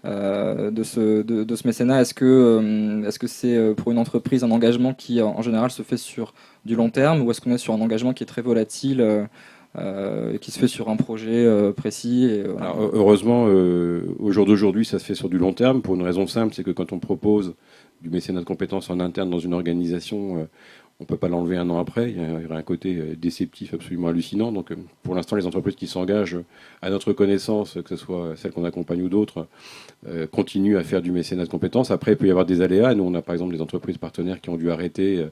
de ce mécénat. Est-ce que c'est pour une entreprise un engagement qui en général se fait sur du long terme, ou est-ce qu'on est sur un engagement qui est très volatile qui se fait sur un projet précis voilà. Alors, heureusement, au jour d'aujourd'hui, ça se fait sur du long terme, pour une raison simple, c'est que quand on propose du mécénat de compétences en interne dans une organisation, on ne peut pas l'enlever un an après. Il y aurait un côté déceptif absolument hallucinant. Donc pour l'instant, les entreprises qui s'engagent, à notre connaissance, que ce soit celles qu'on accompagne ou d'autres, continuent à faire du mécénat de compétences. Après, il peut y avoir des aléas. Nous, on a par exemple des entreprises partenaires qui ont dû arrêter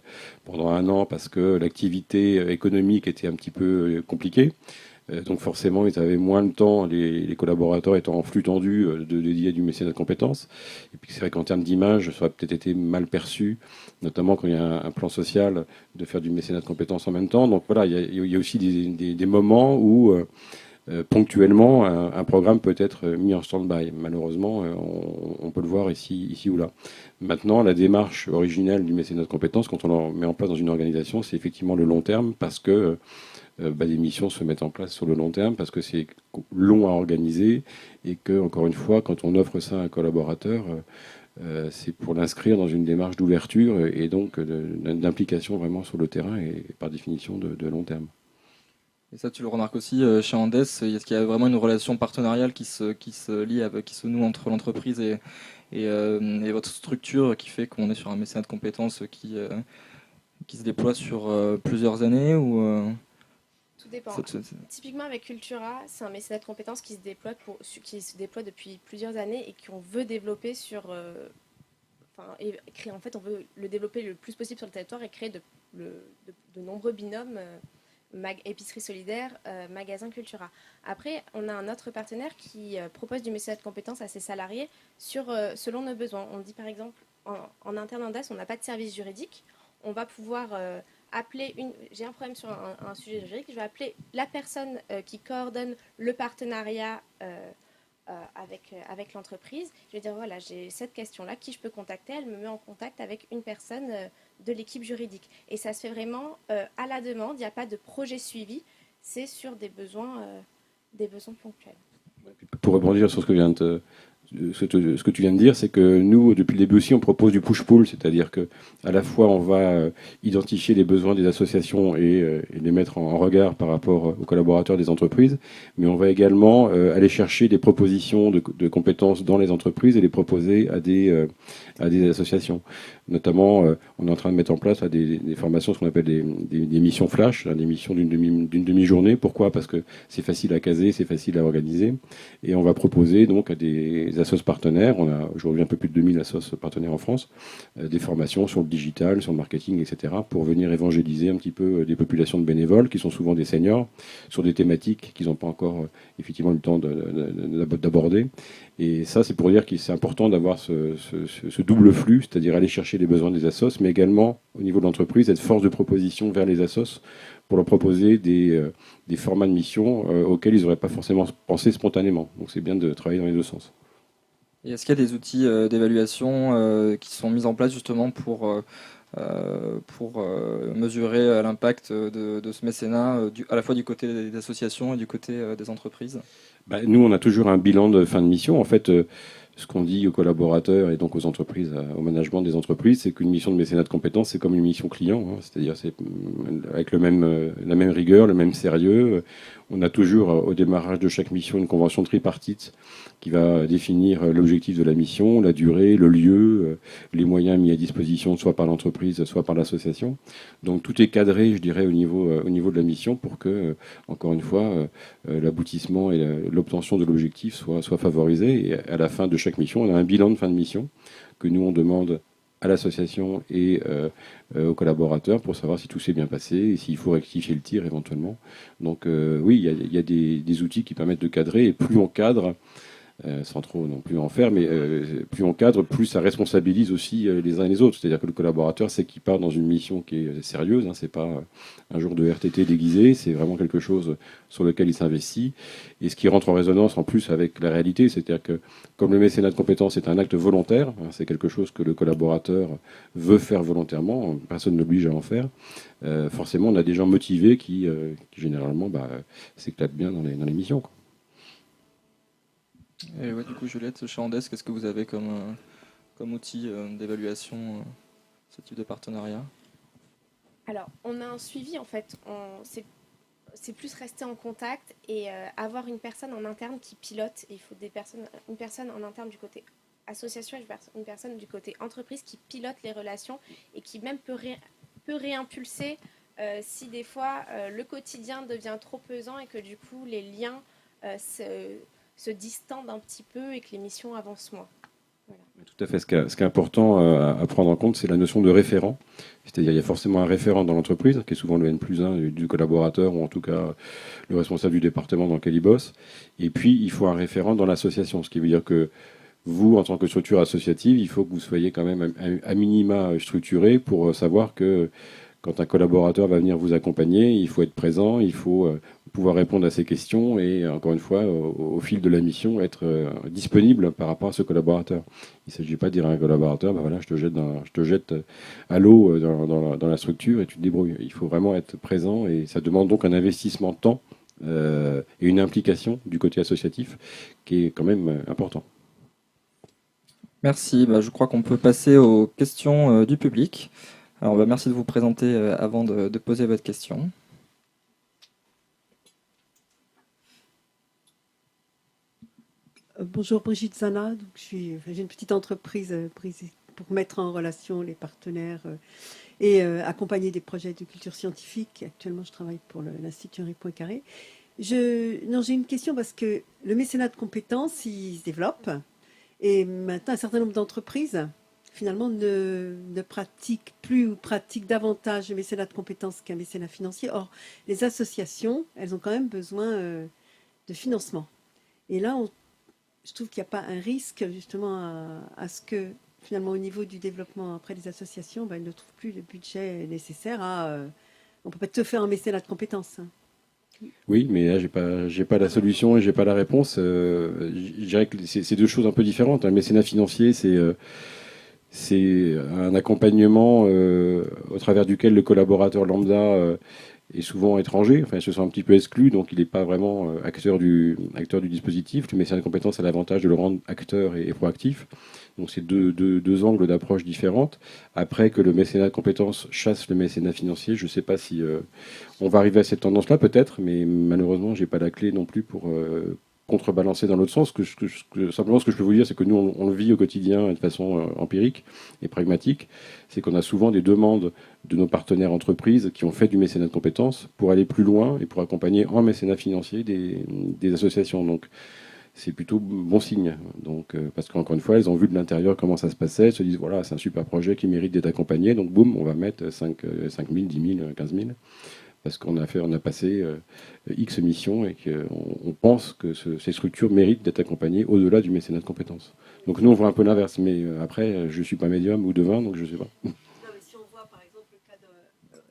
pendant un an parce que l'activité économique était un petit peu compliquée. Donc forcément, ils avaient moins de temps, les collaborateurs étant en flux tendu, de dédier du mécénat de compétences. Et puis c'est vrai qu'en termes d'image, ça aurait peut-être été mal perçu, notamment quand il y a un plan social, de faire du mécénat de compétences en même temps. Donc voilà, il y a aussi des moments où ponctuellement un programme peut être mis en stand-by. Malheureusement, on peut le voir ici ou là. Maintenant, la démarche originelle du mécénat de compétences, quand on le met en place dans une organisation, c'est effectivement le long terme, parce que des missions se mettent en place sur le long terme parce que c'est long à organiser et que, encore une fois, quand on offre ça à un collaborateur, c'est pour l'inscrire dans une démarche d'ouverture et donc d'implication vraiment sur le terrain et par définition de long terme. Et ça, tu le remarques aussi chez Andes, est-ce qu'il y a vraiment une relation partenariale qui se lie, qui se noue entre l'entreprise et votre structure qui fait qu'on est sur un mécénat de compétences qui se déploie sur plusieurs années ou Tout dépend. Typiquement avec Cultura, c'est un mécénat de compétences qui se déploie depuis plusieurs années et qu'on veut développer en fait, on veut le développer le plus possible sur le territoire et créer de nombreux binômes épicerie solidaire, magasin Cultura. Après, on a un autre partenaire qui propose du mécénat de compétences à ses salariés selon nos besoins. On dit par exemple, en interne Andes, on n'a pas de service juridique. On va pouvoir appeler j'ai un problème sur un sujet juridique, je vais appeler la personne qui coordonne le partenariat avec l'entreprise. Je vais dire, voilà, j'ai cette question-là, qui je peux contacter? Elle me met en contact avec une personne de l'équipe juridique. Et ça se fait vraiment à la demande, il n'y a pas de projet suivi, c'est sur des besoins ponctuels. Pour rebondir sur ce que tu viens de dire, c'est que nous, depuis le début aussi, on propose du push-pull, c'est-à-dire que à la fois on va identifier les besoins des associations et les mettre en regard par rapport aux collaborateurs des entreprises, mais on va également aller chercher des propositions de compétences dans les entreprises et les proposer à des associations. Notamment, on est en train de mettre en place des formations, ce qu'on appelle des missions flash, des missions d'une demi-journée. Pourquoi? Parce que c'est facile à caser, c'est facile à organiser. Et on va proposer donc à des assos partenaires, on a aujourd'hui un peu plus de 2000 assos partenaires en France, des formations sur le digital, sur le marketing, etc., pour venir évangéliser un petit peu des populations de bénévoles, qui sont souvent des seniors, sur des thématiques qu'ils n'ont pas encore effectivement eu le temps d'aborder. Et ça, c'est pour dire que c'est important d'avoir ce double flux, c'est-à-dire aller chercher les besoins des assos, mais également, au niveau de l'entreprise, être force de proposition vers les assos pour leur proposer des formats de mission auxquels ils n'auraient pas forcément pensé spontanément. Donc c'est bien de travailler dans les deux sens. Et est-ce qu'il y a des outils d'évaluation qui sont mis en place justement pour mesurer l'impact de ce mécénat, à la fois du côté des associations et du côté des entreprises? Nous, on a toujours un bilan de fin de mission. En fait, ce qu'on dit aux collaborateurs et donc aux entreprises, au management des entreprises, c'est qu'une mission de mécénat de compétences, c'est comme une mission client, hein. C'est-à-dire c'est avec la même rigueur, le même sérieux. On a toujours, au démarrage de chaque mission, une convention tripartite qui va définir l'objectif de la mission, la durée, le lieu, les moyens mis à disposition, soit par l'entreprise, soit par l'association. Donc tout est cadré, je dirais, au niveau de la mission pour que, encore une fois, l'aboutissement et l'obtention de l'objectif soit favorisé. Et à la fin de chaque mission, on a un bilan de fin de mission que nous, on demande à l'association et aux collaborateurs pour savoir si tout s'est bien passé et s'il faut rectifier le tir éventuellement. Donc oui, il y a des outils qui permettent de cadrer, et plus on cadre, sans trop non plus en faire, mais plus on cadre, plus ça responsabilise aussi les uns et les autres. C'est-à-dire que le collaborateur sait qu'il part dans une mission qui est sérieuse, hein, c'est pas un jour de RTT déguisé, c'est vraiment quelque chose sur lequel il s'investit, et ce qui rentre en résonance en plus avec la réalité, c'est-à-dire que comme le mécénat de compétences est un acte volontaire, hein, c'est quelque chose que le collaborateur veut faire volontairement, personne ne l'oblige à en faire, forcément on a des gens motivés qui généralement s'éclatent bien dans les missions, quoi. Et ouais, du coup, Juliette, chez Andes, qu'est-ce que vous avez comme outil d'évaluation ce type de partenariat? Alors, on a un suivi, en fait. C'est plus rester en contact et avoir une personne en interne qui pilote. Il faut une personne en interne du côté association et une personne du côté entreprise qui pilote les relations et qui même peut peut réimpulser si des fois le quotidien devient trop pesant et que du coup les liens se distendent un petit peu et que les missions avancent moins. Voilà. Tout à fait. Ce qui est important à prendre en compte, c'est la notion de référent. C'est-à-dire, il y a forcément un référent dans l'entreprise, qui est souvent le N+1 du collaborateur, ou en tout cas le responsable du département dans lequel il bosse. Et puis, il faut un référent dans l'association, ce qui veut dire que vous, en tant que structure associative, il faut que vous soyez quand même à minima structuré pour savoir que quand un collaborateur va venir vous accompagner, il faut être présent, il faut pouvoir répondre à ses questions et, encore une fois, au fil de la mission, être disponible par rapport à ce collaborateur. Il ne s'agit pas de dire à un collaborateur, bah voilà, je te jette à l'eau dans la structure et tu te débrouilles. Il faut vraiment être présent et ça demande donc un investissement de temps et une implication du côté associatif qui est quand même important. Merci. Bah, je crois qu'on peut passer aux questions du public. Alors, bah, merci de vous présenter avant de poser votre question. Bonjour, Brigitte Zana. Donc, j'ai une petite entreprise pour mettre en relation les partenaires et accompagner des projets de culture scientifique. Actuellement, je travaille pour l'Institut Henri Poincaré. J'ai une question parce que le mécénat de compétences, il se développe. Et maintenant, un certain nombre d'entreprises, finalement, ne pratiquent plus ou pratiquent davantage le mécénat de compétences qu'un mécénat financier. Or, les associations, elles ont quand même besoin de financement. Et là, je trouve qu'il n'y a pas un risque, justement, à ce que, finalement, au niveau du développement après les associations, elles ne trouvent plus le budget nécessaire on ne peut pas tout faire en mécénat de compétences. Oui, mais là, j'ai pas la solution et j'ai pas la réponse. Je dirais que c'est deux choses un peu différentes. Un mécénat financier, c'est un accompagnement au travers duquel le collaborateur lambda est souvent étranger. Enfin, il se sent un petit peu exclu, donc il n'est pas vraiment acteur du dispositif. Le mécénat de compétences a l'avantage de le rendre acteur et proactif. Donc c'est deux angles d'approche différentes. Après que le mécénat de compétences chasse le mécénat financier, je ne sais pas si on va arriver à cette tendance-là, peut-être, mais malheureusement, je n'ai pas la clé non plus pour contrebalancer dans l'autre sens. Simplement, ce que je peux vous dire, c'est que nous, on le vit au quotidien de façon empirique et pragmatique. C'est qu'on a souvent des demandes de nos partenaires entreprises qui ont fait du mécénat de compétences pour aller plus loin et pour accompagner en mécénat financier des associations. Donc, c'est plutôt bon signe. Donc, parce qu'encore une fois, elles ont vu de l'intérieur comment ça se passait, elles se disent, voilà, c'est un super projet qui mérite d'être accompagné, donc boum, on va mettre 5 000, 10 000, 15 000, parce qu'on a passé X missions et qu'on pense que ces structures méritent d'être accompagnées au-delà du mécénat de compétences. Donc nous, on voit un peu l'inverse, mais après, je ne suis pas médium ou devin, donc je ne sais pas. Non, mais si on voit par exemple le cas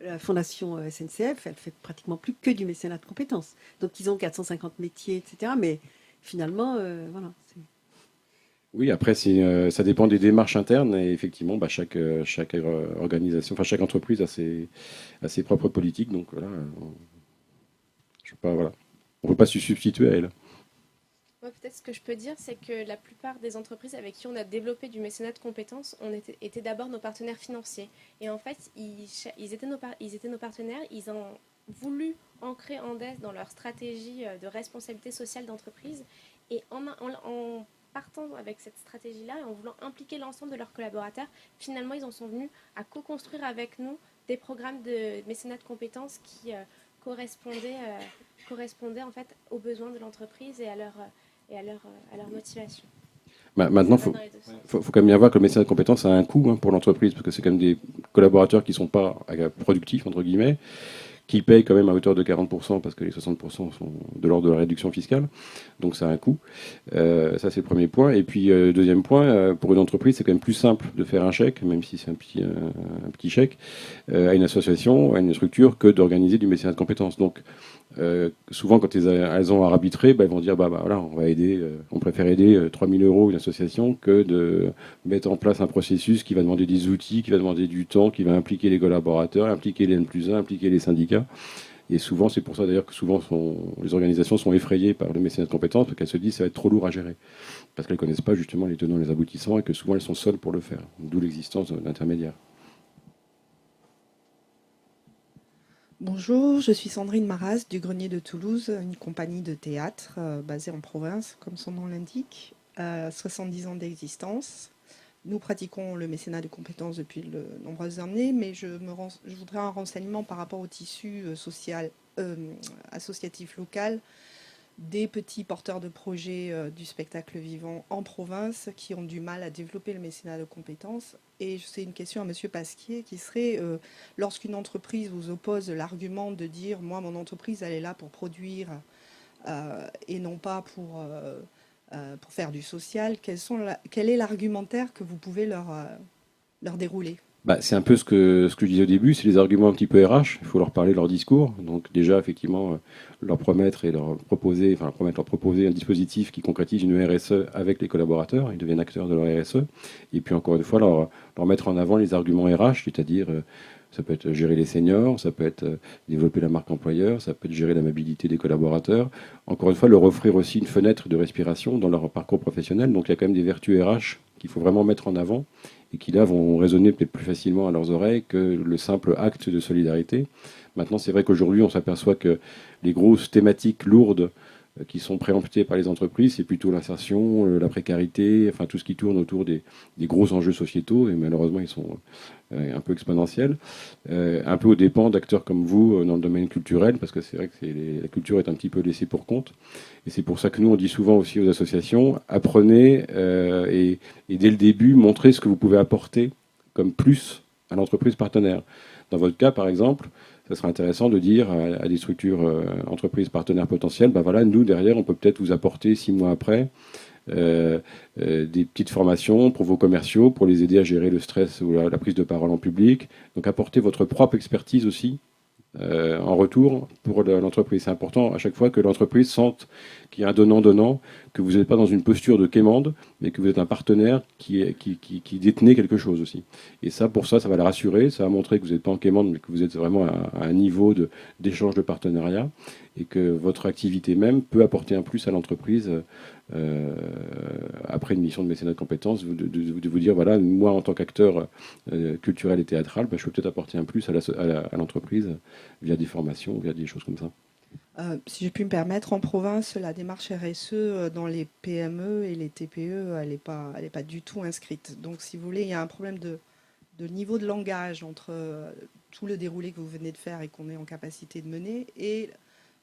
de la fondation SNCF, elle fait pratiquement plus que du mécénat de compétences. Donc ils ont 450 métiers, etc. Mais finalement, voilà. Oui, après, ça dépend des démarches internes et effectivement, chaque organisation, enfin chaque entreprise a ses propres politiques. Donc voilà, voilà. On ne peut pas se substituer à elle. Moi, peut-être ce que je peux dire, c'est que la plupart des entreprises avec qui on a développé du mécénat de compétences étaient d'abord nos partenaires financiers. Et en fait, ils étaient nos partenaires, ils ont voulu ancrer Andes dans leur stratégie de responsabilité sociale d'entreprise. Et en partant avec cette stratégie-là et en voulant impliquer l'ensemble de leurs collaborateurs, finalement, ils en sont venus à co-construire avec nous des programmes de mécénat de compétences qui correspondaient en fait aux besoins de l'entreprise et à leur motivation. Maintenant, il faut quand même bien voir que le mécénat de compétences a un coût pour l'entreprise, parce que c'est quand même des collaborateurs qui ne sont pas productifs, entre guillemets, qui payent quand même à hauteur de 40%, parce que les 60% sont de l'ordre de la réduction fiscale. Donc ça a un coût. Ça, c'est le premier point. Et puis, deuxième point, pour une entreprise, c'est quand même plus simple de faire un chèque, même si c'est un petit chèque, à une association, à une structure, que d'organiser du mécénat de compétences. Donc, souvent, quand elles ont à arbitrer, elles vont dire voilà, on va aider, on préfère aider 3 000 € une association que de mettre en place un processus qui va demander des outils, qui va demander du temps, qui va impliquer les collaborateurs, impliquer les N+1, impliquer les syndicats. Et souvent, c'est pour ça d'ailleurs que souvent les organisations sont effrayées par le mécénat de compétences, parce qu'elles se disent que ça va être trop lourd à gérer, parce qu'elles ne connaissent pas justement les tenants et les aboutissants, et que souvent elles sont seules pour le faire, d'où l'existence d'intermédiaires. Bonjour, je suis Sandrine Maras du Grenier de Toulouse, une compagnie de théâtre basée en province, comme son nom l'indique, 70 ans d'existence. Nous pratiquons le mécénat de compétences depuis de nombreuses années, mais je voudrais un renseignement par rapport au tissu social, associatif local des petits porteurs de projets du spectacle vivant en province qui ont du mal à développer le mécénat de compétences. Et c'est une question à M. Pasquier qui serait, lorsqu'une entreprise vous oppose l'argument de dire « moi, mon entreprise, elle est là pour produire et non pas pour faire du social », quel est l'argumentaire que vous pouvez leur dérouler? C'est un peu ce que je disais au début, c'est les arguments un petit peu RH, il faut leur parler de leur discours. Donc déjà, effectivement, leur promettre leur proposer un dispositif qui concrétise une RSE avec les collaborateurs, ils deviennent acteurs de leur RSE. Et puis encore une fois, leur mettre en avant les arguments RH, c'est-à-dire ça peut être gérer les seniors, ça peut être développer la marque employeur, ça peut être gérer la mobilité des collaborateurs. Encore une fois, leur offrir aussi une fenêtre de respiration dans leur parcours professionnel. Donc il y a quand même des vertus RH qu'il faut vraiment mettre en avant et qui là vont résonner peut-être plus facilement à leurs oreilles que le simple acte de solidarité. Maintenant, c'est vrai qu'aujourd'hui, on s'aperçoit que les grosses thématiques lourdes qui sont préemptées par les entreprises, c'est plutôt l'insertion, la précarité, enfin tout ce qui tourne autour des gros enjeux sociétaux, et malheureusement, ils sont un peu exponentiels, un peu aux dépens d'acteurs comme vous dans le domaine culturel, parce que c'est vrai que la culture est un petit peu laissée pour compte. Et c'est pour ça que nous, on dit souvent aussi aux associations, apprenez et dès le début, montrez ce que vous pouvez apporter comme plus à l'entreprise partenaire. Dans votre cas, par exemple, ça serait intéressant de dire à des structures entreprises partenaires potentielles, voilà, nous, derrière, on peut peut-être vous apporter 6 mois après des petites formations pour vos commerciaux, pour les aider à gérer le stress ou la prise de parole en public. Donc apporter votre propre expertise aussi en retour pour l'entreprise. C'est important à chaque fois que l'entreprise sente qu'il y a un donnant-donnant, que vous n'êtes pas dans une posture de quémande, mais que vous êtes un partenaire qui détenait quelque chose aussi. Et ça, pour ça va la rassurer, ça va montrer que vous n'êtes pas en quémande, mais que vous êtes vraiment à un niveau d'échange de partenariat, et que votre activité même peut apporter un plus à l'entreprise après une mission de mécénat de compétences, de vous dire, voilà, moi en tant qu'acteur culturel et théâtral, je peux peut-être apporter un plus à l'entreprise via des formations, via des choses comme ça. Si je puis me permettre, en province, la démarche RSE dans les PME et les TPE, elle n'est pas du tout inscrite. Donc, si vous voulez, il y a un problème de niveau de langage entre tout le déroulé que vous venez de faire et qu'on est en capacité de mener et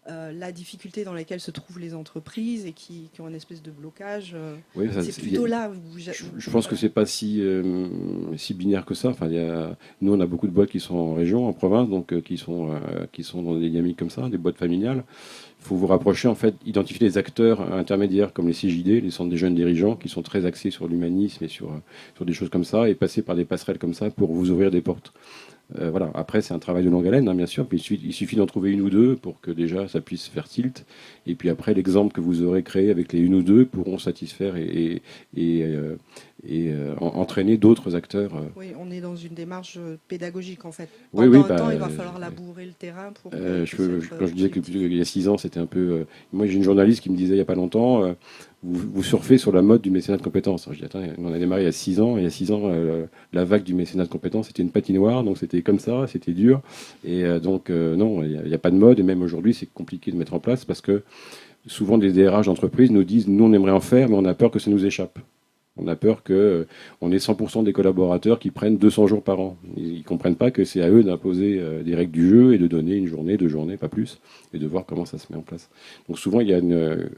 la difficulté dans laquelle se trouvent les entreprises et qui ont une espèce de blocage. Oui, c'est plutôt là. Je pense que c'est pas si binaire que ça. Enfin, nous, on a beaucoup de boîtes qui sont en région, en province, donc qui sont dans des dynamiques comme ça, des boîtes familiales. Il faut vous rapprocher, en fait, identifier les acteurs intermédiaires comme les CJD, les centres des jeunes dirigeants, qui sont très axés sur l'humanisme et sur des choses comme ça, et passer par des passerelles comme ça pour vous ouvrir des portes. Voilà. Après, c'est un travail de longue haleine, bien sûr. Puis il suffit d'en trouver une ou deux pour que déjà ça puisse faire tilt. Et puis après, l'exemple que vous aurez créé avec les une ou deux pourront satisfaire et entraîner d'autres acteurs. Oui, on est dans une démarche pédagogique en fait. Oui, Pendant un temps, il va falloir labourer le terrain pour. Quand je disais qu'il y a 6 ans, c'était un peu. Moi, j'ai une journaliste qui me disait il n'y a pas longtemps. Vous surfez sur la mode du mécénat de compétences. Alors, je dis, attends, on a démarré il y a 6 ans, et il y a 6 ans, la vague du mécénat de compétences, c'était une patinoire, donc c'était comme ça, c'était dur. Et donc, non, il n'y a pas de mode, et même aujourd'hui, c'est compliqué de mettre en place, parce que souvent, des DRH d'entreprise nous disent, nous, on aimerait en faire, mais on a peur que ça nous échappe. On a peur qu'on ait 100% des collaborateurs qui prennent 200 jours par an. Ils ne comprennent pas que c'est à eux d'imposer des règles du jeu et de donner une journée, 2 journées, pas plus, et de voir comment ça se met en place. Donc souvent, il y a une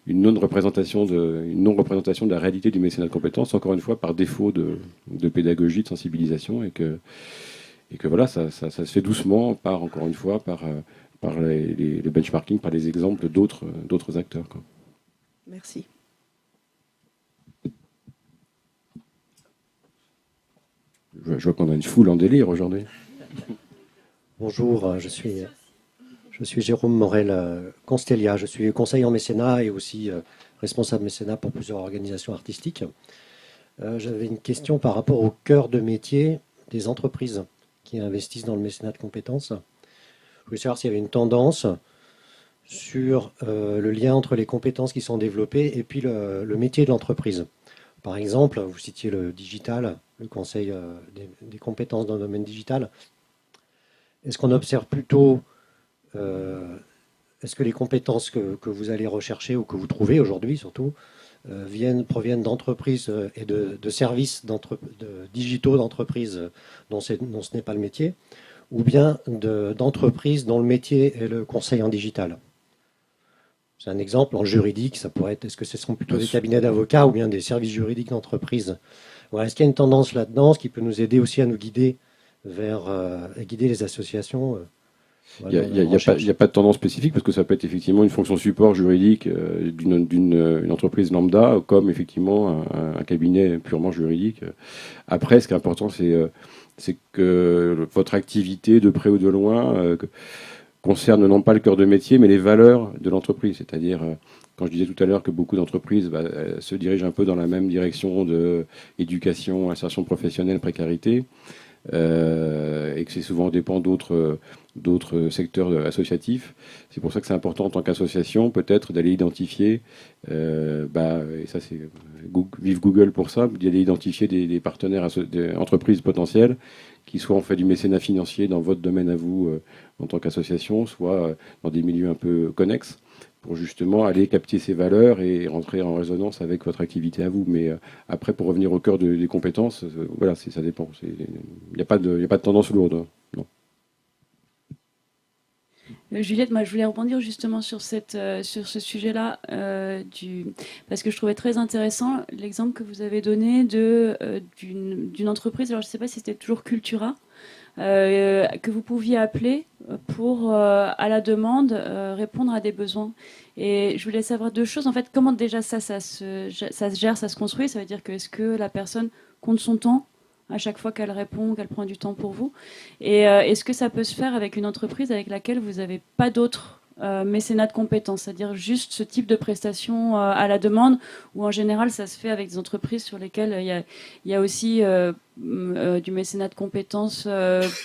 non-représentation de la réalité du mécénat de compétences, encore une fois, par défaut de pédagogie, de sensibilisation, et que voilà, ça se fait doucement encore une fois, par les benchmarking, par les exemples d'autres acteurs, quoi. Merci. Je vois qu'on a une foule en délire aujourd'hui. Bonjour, je suis Jérôme Morel Constellia. Je suis conseiller en mécénat et aussi responsable mécénat pour plusieurs organisations artistiques. J'avais une question par rapport au cœur de métier des entreprises qui investissent dans le mécénat de compétences. Je voulais savoir s'il y avait une tendance sur le lien entre les compétences qui sont développées et puis le métier de l'entreprise. Par exemple, vous citiez le digital, le conseil des compétences dans le domaine digital. Est-ce qu'on observe plutôt, est-ce que les compétences que vous allez rechercher ou que vous trouvez aujourd'hui surtout, proviennent d'entreprises et de services digitaux d'entreprises dont ce n'est pas le métier, ou bien d'entreprises dont le métier est le conseil en digital. C'est un exemple en juridique, ça pourrait être, est-ce que ce seront plutôt des cabinets d'avocats ou bien des services juridiques d'entreprise? Voilà, est-ce qu'il y a une tendance là-dedans, ce qui peut nous aider aussi à nous guider guider les associations Il n'y a pas de tendance spécifique parce que ça peut être effectivement une fonction support juridique d'une entreprise lambda comme effectivement un cabinet purement juridique. Après, ce qui est important, c'est que votre activité, de près ou de loin, concerne non pas le cœur de métier, mais les valeurs de l'entreprise. C'est-à-dire, quand je disais tout à l'heure que beaucoup d'entreprises se dirigent un peu dans la même direction de éducation, insertion professionnelle, précarité, et que c'est souvent dépend d'autres secteurs associatifs. C'est pour ça que c'est important en tant qu'association peut-être d'aller identifier, et ça c'est vive Google pour ça, d'aller identifier des partenaires entreprises potentielles qui soit ont fait du mécénat financier dans votre domaine à vous en tant qu'association, soit dans des milieux un peu connexes, pour justement aller capter ces valeurs et rentrer en résonance avec votre activité à vous. Mais après, pour revenir au cœur des compétences, voilà, ça dépend. Il n'y a pas de tendance lourde. Non. Juliette, moi je voulais rebondir justement sur ce sujet-là, parce que je trouvais très intéressant l'exemple que vous avez donné d'une entreprise, alors je ne sais pas si c'était toujours Cultura, que vous pouviez appeler pour, à la demande, répondre à des besoins. Et je voulais savoir deux choses. En fait, comment déjà ça se gère, ça se construit? Ça veut dire que est-ce que la personne compte son temps à chaque fois qu'elle répond, qu'elle prend du temps pour vous? Et est-ce que ça peut se faire avec une entreprise avec laquelle vous n'avez pas d'autres mécénat de compétences, c'est-à-dire juste ce type de prestation à la demande, ou en général ça se fait avec des entreprises sur lesquelles il y a aussi du mécénat de compétences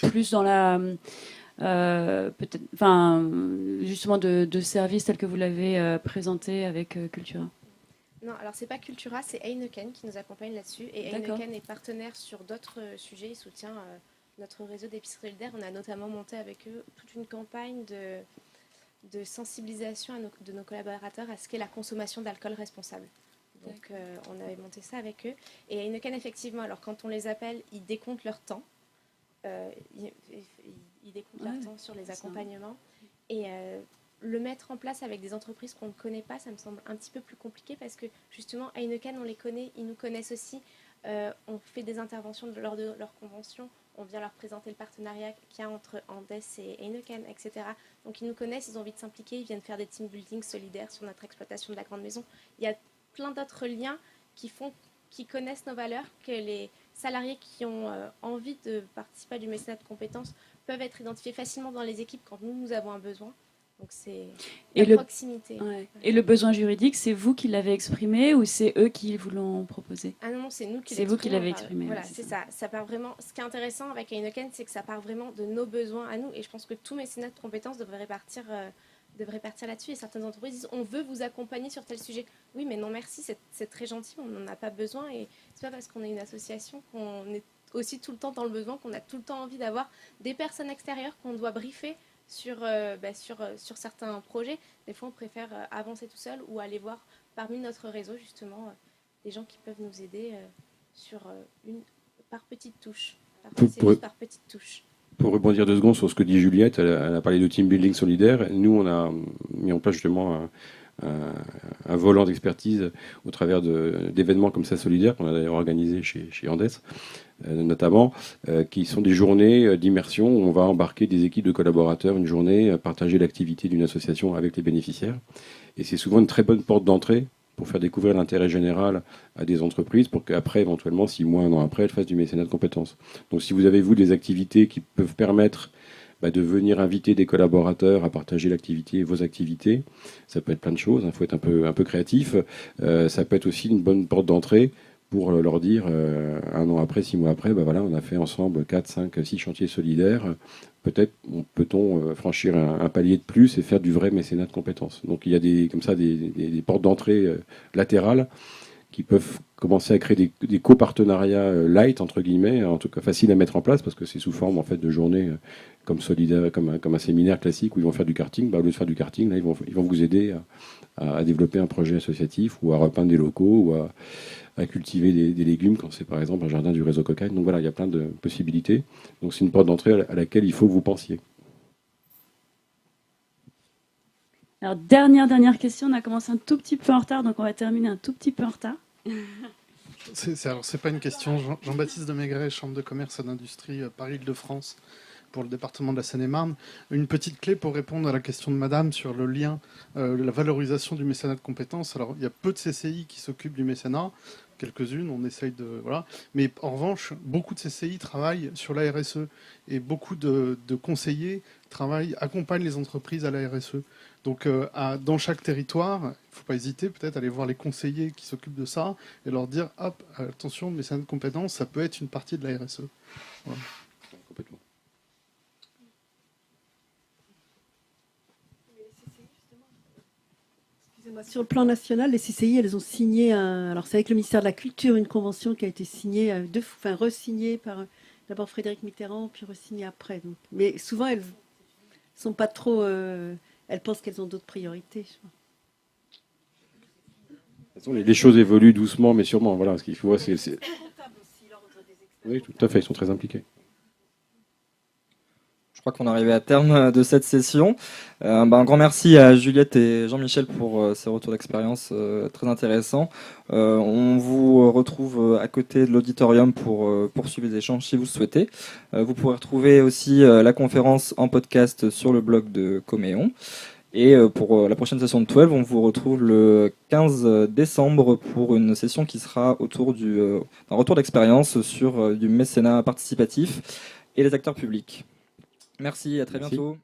plus dans la peut-être, enfin justement de services tels que vous l'avez présenté avec Cultura. Non, alors c'est pas Cultura, c'est Heineken qui nous accompagne là-dessus. Et Heineken est partenaire sur d'autres sujets. Il soutient notre réseau d'épiceries solidaires. On a notamment monté avec eux toute une campagne de sensibilisation de nos collaborateurs à ce qu'est la consommation d'alcool responsable. Donc on avait monté ça avec eux. Et Heineken, effectivement, alors quand on les appelle, ils décomptent leur temps. Ils décomptent leur temps sur les accompagnements. Et le mettre en place avec des entreprises qu'on ne connaît pas, ça me semble un petit peu plus compliqué parce que justement, Heineken, on les connaît, ils nous connaissent aussi. On fait des interventions lors de leur convention, on vient leur présenter le partenariat qu'il y a entre Andes et Heineken, etc. Donc ils nous connaissent, ils ont envie de s'impliquer, ils viennent faire des team building solidaires sur notre exploitation de la grande maison. Il y a plein d'autres liens qui connaissent nos valeurs, que les salariés qui ont envie de participer à du mécénat de compétences peuvent être identifiés facilement dans les équipes quand nous avons un besoin. Donc c'est la proximité. Ouais. Et le besoin juridique, c'est vous qui l'avez exprimé ou c'est eux qui vous l'ont proposé? Ah non, c'est nous qui c'est vous qui l'avez exprimé. Voilà, c'est ça. Ça part vraiment. Ce qui est intéressant avec Heineken, c'est que ça part vraiment de nos besoins à nous. Et je pense que tout mécénat de compétences devrait partir là-dessus. Et certaines entreprises disent on veut vous accompagner sur tel sujet. Oui, mais non merci, c'est très gentil, on n'en a pas besoin. Et c'est pas parce qu'on est une association qu'on est aussi tout le temps dans le besoin, qu'on a tout le temps envie d'avoir des personnes extérieures qu'on doit briefer sur certains projets. Des fois, on préfère avancer tout seul ou aller voir parmi notre réseau, justement, des gens qui peuvent nous aider par petites touches. Par petites touches. Pour rebondir 2 secondes sur ce que dit Juliette, elle a parlé de team building solidaire. Nous, on a mis en place justement un volant d'expertise au travers d'événements comme ça solidaires qu'on a d'ailleurs organisé chez Andes, notamment, qui sont des journées d'immersion où on va embarquer des équipes de collaborateurs une journée, partager l'activité d'une association avec les bénéficiaires. Et c'est souvent une très bonne porte d'entrée pour faire découvrir l'intérêt général à des entreprises pour qu'après, éventuellement, 6 mois, 1 an après, elles fassent du mécénat de compétences. Donc si vous avez, vous, des activités qui peuvent permettre de venir inviter des collaborateurs à partager l'activité, vos activités, ça peut être plein de choses, il faut être un peu créatif. Ça peut être aussi une bonne porte d'entrée pour leur dire, 1 an après, 6 mois après, voilà, on a fait ensemble 4, 5, 6 chantiers solidaires. Peut-être peut-on franchir un palier de plus et faire du vrai mécénat de compétences. Donc il y a des portes d'entrée latérales qui peuvent commencer à créer des copartenariats light, entre guillemets, en tout cas faciles à mettre en place, parce que c'est sous forme en fait, de journées comme solidaire, comme un séminaire classique où ils vont faire du karting. Au lieu de faire du karting, là, ils vont vous aider à développer un projet associatif ou à repeindre des locaux ou à cultiver des légumes quand c'est par exemple un jardin du réseau Cocagne. Donc voilà, il y a plein de possibilités. Donc c'est une porte d'entrée à laquelle il faut que vous pensiez. Alors, dernière question. On a commencé un tout petit peu en retard, donc on va terminer un tout petit peu en retard. C'est pas une question. Jean-Baptiste de Maigret, Chambre de commerce et d'industrie Paris-Île-de-France pour le département de la Seine-et-Marne. Une petite clé pour répondre à la question de Madame sur le lien, la valorisation du mécénat de compétences. Alors, il y a peu de CCI qui s'occupent du mécénat, quelques-unes, on essaye de... Voilà. Mais en revanche, beaucoup de CCI travaillent sur la RSE et beaucoup de conseillers accompagnent les entreprises à la RSE. Donc, dans chaque territoire, il ne faut pas hésiter peut-être à aller voir les conseillers qui s'occupent de ça et leur dire, hop, attention, le mécénat de compétences, ça peut être une partie de la RSE. Voilà. Complètement. Sur le plan national, les CCI, elles ont signé, alors c'est avec le ministère de la Culture, une convention qui a été signée, re-signée par d'abord Frédéric Mitterrand, puis re-signée après. Donc. Mais souvent, elles sont pas trop, elles pensent qu'elles ont d'autres priorités. De toute façon, les choses évoluent doucement, mais sûrement. Voilà, ce qu'il faut, c'est... Oui, tout à fait, ils sont très impliqués. Je crois qu'on est arrivé à terme de cette session. Un grand merci à Juliette et Jean-Michel pour ces retours d'expérience très intéressants. On vous retrouve à côté de l'auditorium pour poursuivre les échanges si vous le souhaitez. Vous pourrez retrouver aussi la conférence en podcast sur le blog de Coméon. Et pour la prochaine session de 12, on vous retrouve le 15 décembre pour une session qui sera autour d'un retour d'expérience sur du mécénat participatif et les acteurs publics. Merci, à très bientôt.